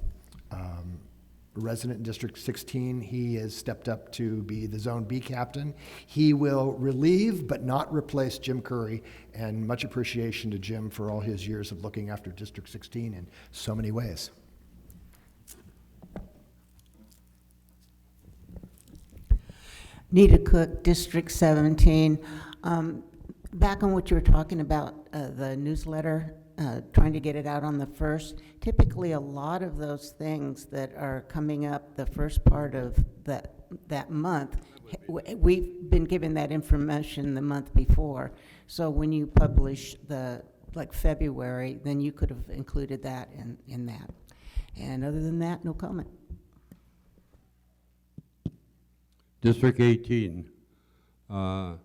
resident in District 16. He has stepped up to be the Zone B captain. He will relieve but not replace Jim Curry, and much appreciation to Jim for all his years of looking after District 16 in so many ways. Nita Cook, District 17. Back on what you were talking about, the newsletter, trying to get it out on the 1st. Typically, a lot of those things that are coming up the first part of that month, we've been given that information the month before. So when you publish like February, then you could have included that in that. And other than that, no comment. District 18. I'm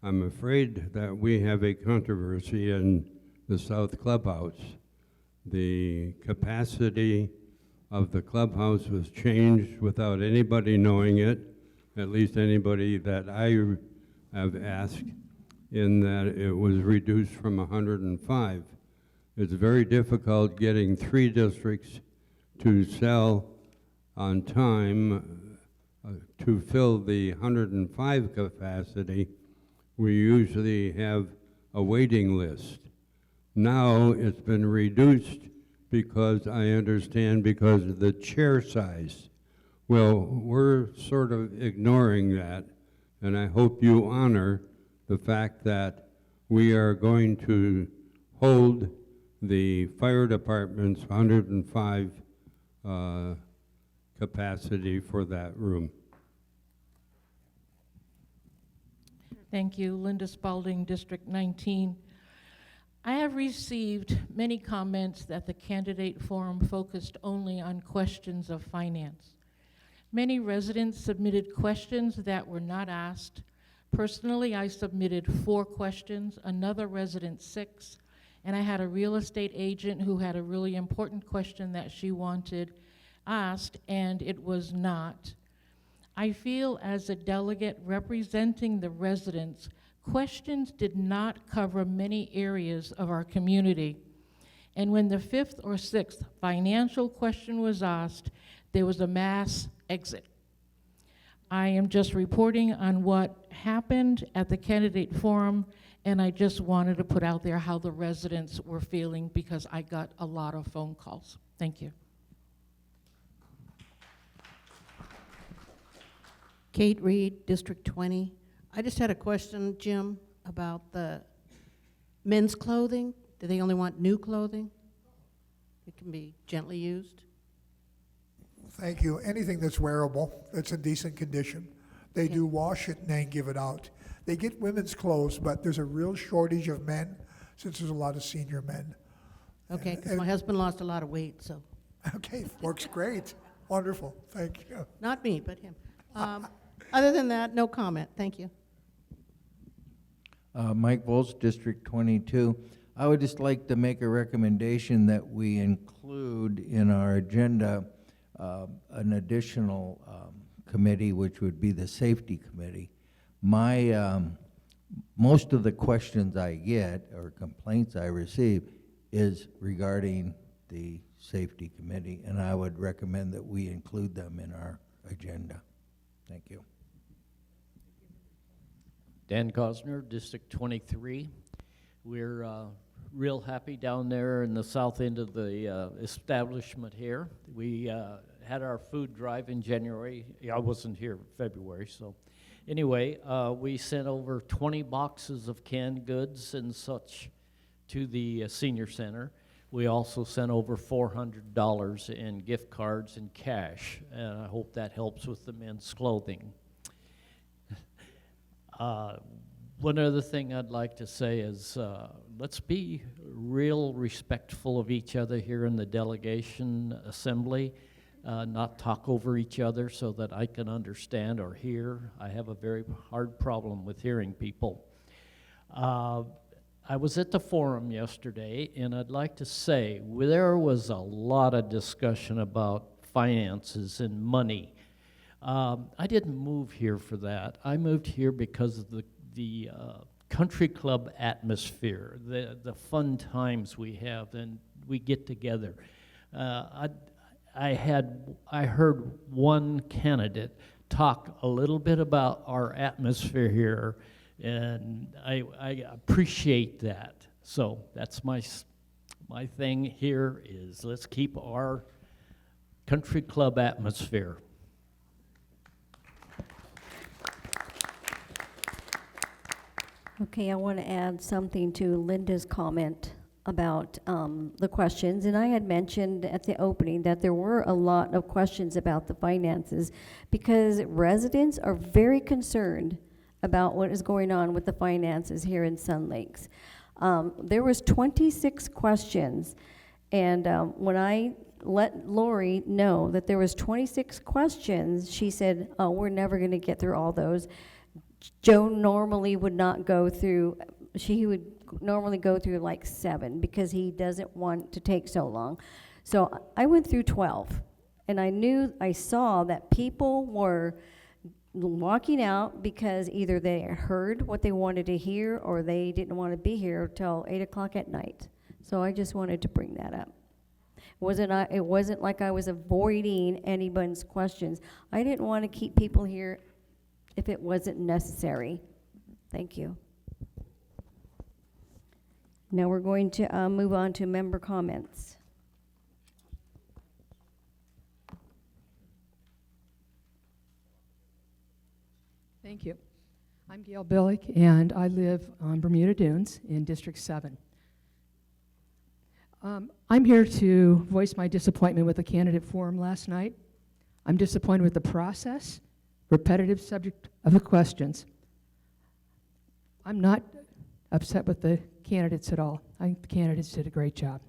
afraid that we have a controversy in the South Clubhouse. The capacity of the clubhouse was changed without anybody knowing it, at least anybody that I have asked, in that it was reduced from 105. It's very difficult getting 3 districts to sell on time to fill the 105 capacity. We usually have a waiting list. Now it's been reduced because I understand because of the chair size. Well, we're sort of ignoring that, and I hope you honor the fact that we are going to hold the fire department's 105 capacity for that room. Thank you. Linda Spalding, District 19. I have received many comments that the candidate forum focused only on questions of finance. Many residents submitted questions that were not asked. Personally, I submitted 4 questions, another resident 6, and I had a real estate agent who had a really important question that she wanted asked, and it was not. I feel as a delegate representing the residents, questions did not cover many areas of our community. And when the 5th or 6th financial question was asked, there was a mass exit. I am just reporting on what happened at the candidate forum, and I just wanted to put out there how the residents were feeling because I got a lot of phone calls. Thank you. Kate Reed, District 20. I just had a question, Jim, about the men's clothing. Do they only want new clothing? It can be gently used. Thank you. Anything that's wearable, that's in decent condition. They do wash it and then give it out. They get women's clothes, but there's a real shortage of men since there's a lot of senior men. Okay, because my husband lost a lot of weight, so. Okay, works great. Wonderful. Thank you. Not me, but him. Other than that, no comment. Thank you. Mike Volz, District 22. I would just like to make a recommendation that we include in our agenda an additional committee, which would be the Safety Committee. Most of the questions I get or complaints I receive is regarding the Safety Committee, and I would recommend that we include them in our agenda. Thank you. Dan Cosner, District 23. We're real happy down there in the south end of the establishment here. We had our food drive in January. I wasn't here in February, so anyway, we sent over 20 boxes of canned goods and such to the senior center. We also sent over $400 in gift cards and cash, and I hope that helps with the men's clothing. One other thing I'd like to say is let's be real respectful of each other here in the delegation assembly, not talk over each other so that I can understand or hear. I have a very hard problem with hearing people. I was at the forum yesterday, and I'd like to say there was a lot of discussion about finances and money. I didn't move here for that. I moved here because of the country club atmosphere, the fun times we have, and we get together. I heard one candidate talk a little bit about our atmosphere here, and I appreciate that. So that's my thing here is let's keep our country club atmosphere. Okay, I want to add something to Linda's comment about the questions. And I had mentioned at the opening that there were a lot of questions about the finances because residents are very concerned about what is going on with the finances here in Sun Lakes. There was 26 questions, and when I let Lori know that there was 26 questions, she said, oh, we're never going to get through all those. Joe normally would not go through, he would normally go through like 7 because he doesn't want to take so long. So I went through 12, and I saw that people were walking out because either they heard what they wanted to hear or they didn't want to be here till 8 o'clock at night. So I just wanted to bring that up. It wasn't like I was avoiding anyone's questions. I didn't want to keep people here if it wasn't necessary. Thank you. Now we're going to move on to member comments. Thank you. I'm Gail Billick, and I live on Bermuda Dunes in District 7. I'm here to voice my disappointment with the candidate forum last night. I'm disappointed with the process, repetitive subject of the questions. I'm not upset with the candidates at all. I think the candidates did a great job.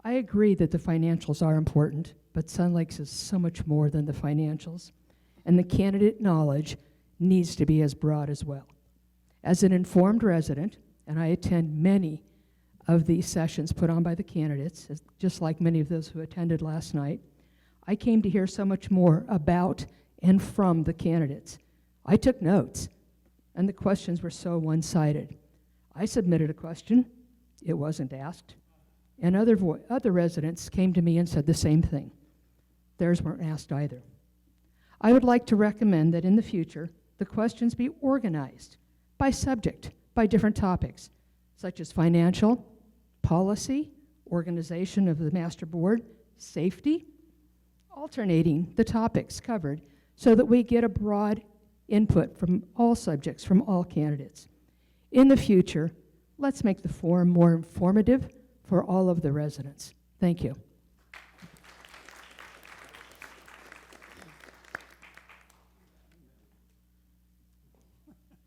I agree that the financials are important, but Sun Lakes is so much more than the financials, and the candidate knowledge needs to be as broad as well. As an informed resident, and I attend many of these sessions put on by the candidates, just like many of those who attended last night, I came to hear so much more about and from the candidates. I took notes, and the questions were so one-sided. I submitted a question, it wasn't asked, and other residents came to me and said the same thing. Theirs weren't asked either. I would like to recommend that in the future, the questions be organized by subject, by different topics, such as financial, policy, organization of the master board, safety, alternating the topics covered so that we get a broad input from all subjects, from all candidates. In the future, let's make the forum more informative for all of the residents. Thank you.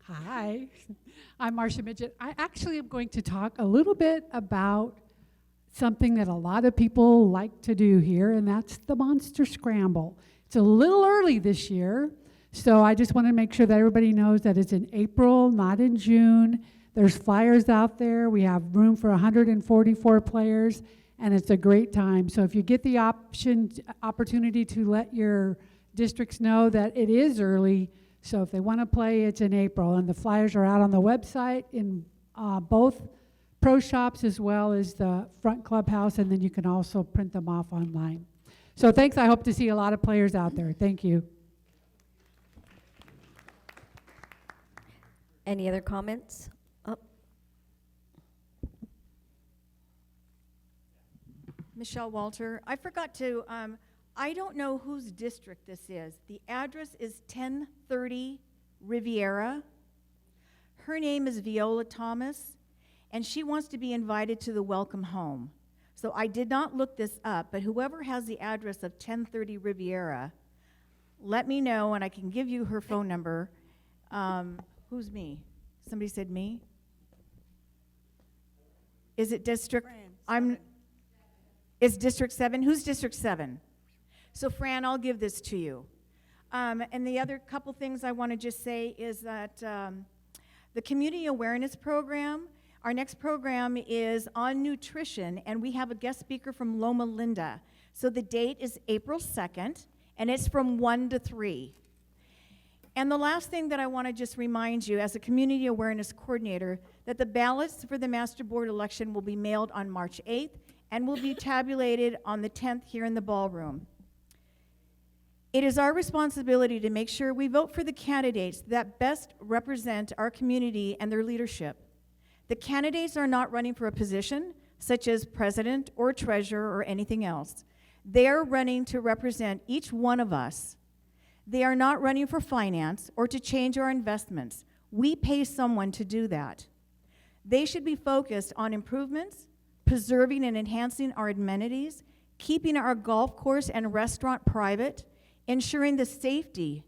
Hi, I'm Marcia Midget. I actually am going to talk a little bit about something that a lot of people like to do here, and that's the Monster Scramble. It's a little early this year, so I just want to make sure that everybody knows that it's in April, not in June. There's flyers out there. We have room for 144 players, and it's a great time. So if you get the opportunity to let your districts know that it is early, so if they want to play, it's in April. And the flyers are out on the website in both pro shops as well as the front clubhouse, and then you can also print them off online. So thanks. I hope to see a lot of players out there. Thank you. Any other comments? Michelle Walter. I forgot to, I don't know whose district this is. The address is 1030 Riviera. Her name is Viola Thomas, and she wants to be invited to the welcome home. So I did not look this up, but whoever has the address of 1030 Riviera, let me know, and I can give you her phone number. Who's me? Somebody said me? Is it District? Is District 7? Who's District 7? So Fran, I'll give this to you. And the other couple things I want to just say is that the Community Awareness Program, our next program is on nutrition, and we have a guest speaker from Loma Linda. So the date is April 2nd, and it's from 1 to 3. And the last thing that I want to just remind you as a community awareness coordinator, that the ballots for the master board election will be mailed on March 8th and will be tabulated on the 10th here in the ballroom. It is our responsibility to make sure we vote for the candidates that best represent our community and their leadership. The candidates are not running for a position, such as president or treasurer or anything else. They are running to represent each one of us. They are not running for finance or to change our investments. We pay someone to do that. They should be focused on improvements, preserving and enhancing our amenities, keeping our golf course and restaurant private, ensuring the safety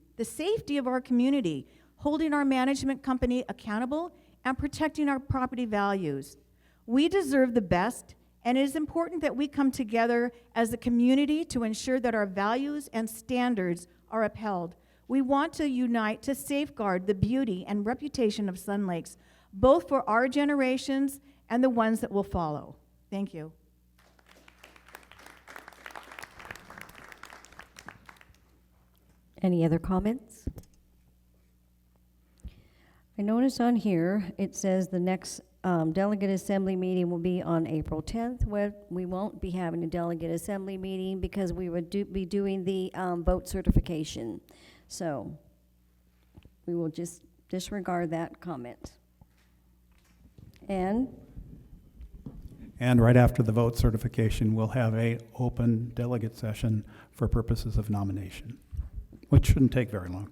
of our community, holding our management company accountable, and protecting our property values. We deserve the best, and it is important that we come together as a community to ensure that our values and standards are upheld. We want to unite to safeguard the beauty and reputation of Sun Lakes, both for our generations and the ones that will follow. Thank you. Any other comments? I notice on here, it says the next delegate assembly meeting will be on April 10th. Where we won't be having a delegate assembly meeting because we would be doing the vote certification. So we will just disregard that comment. And right after the vote certification, we'll have a open delegate session for purposes of nomination, which shouldn't take very long.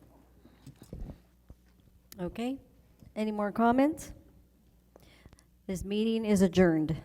okay, any more comments? This meeting is adjourned.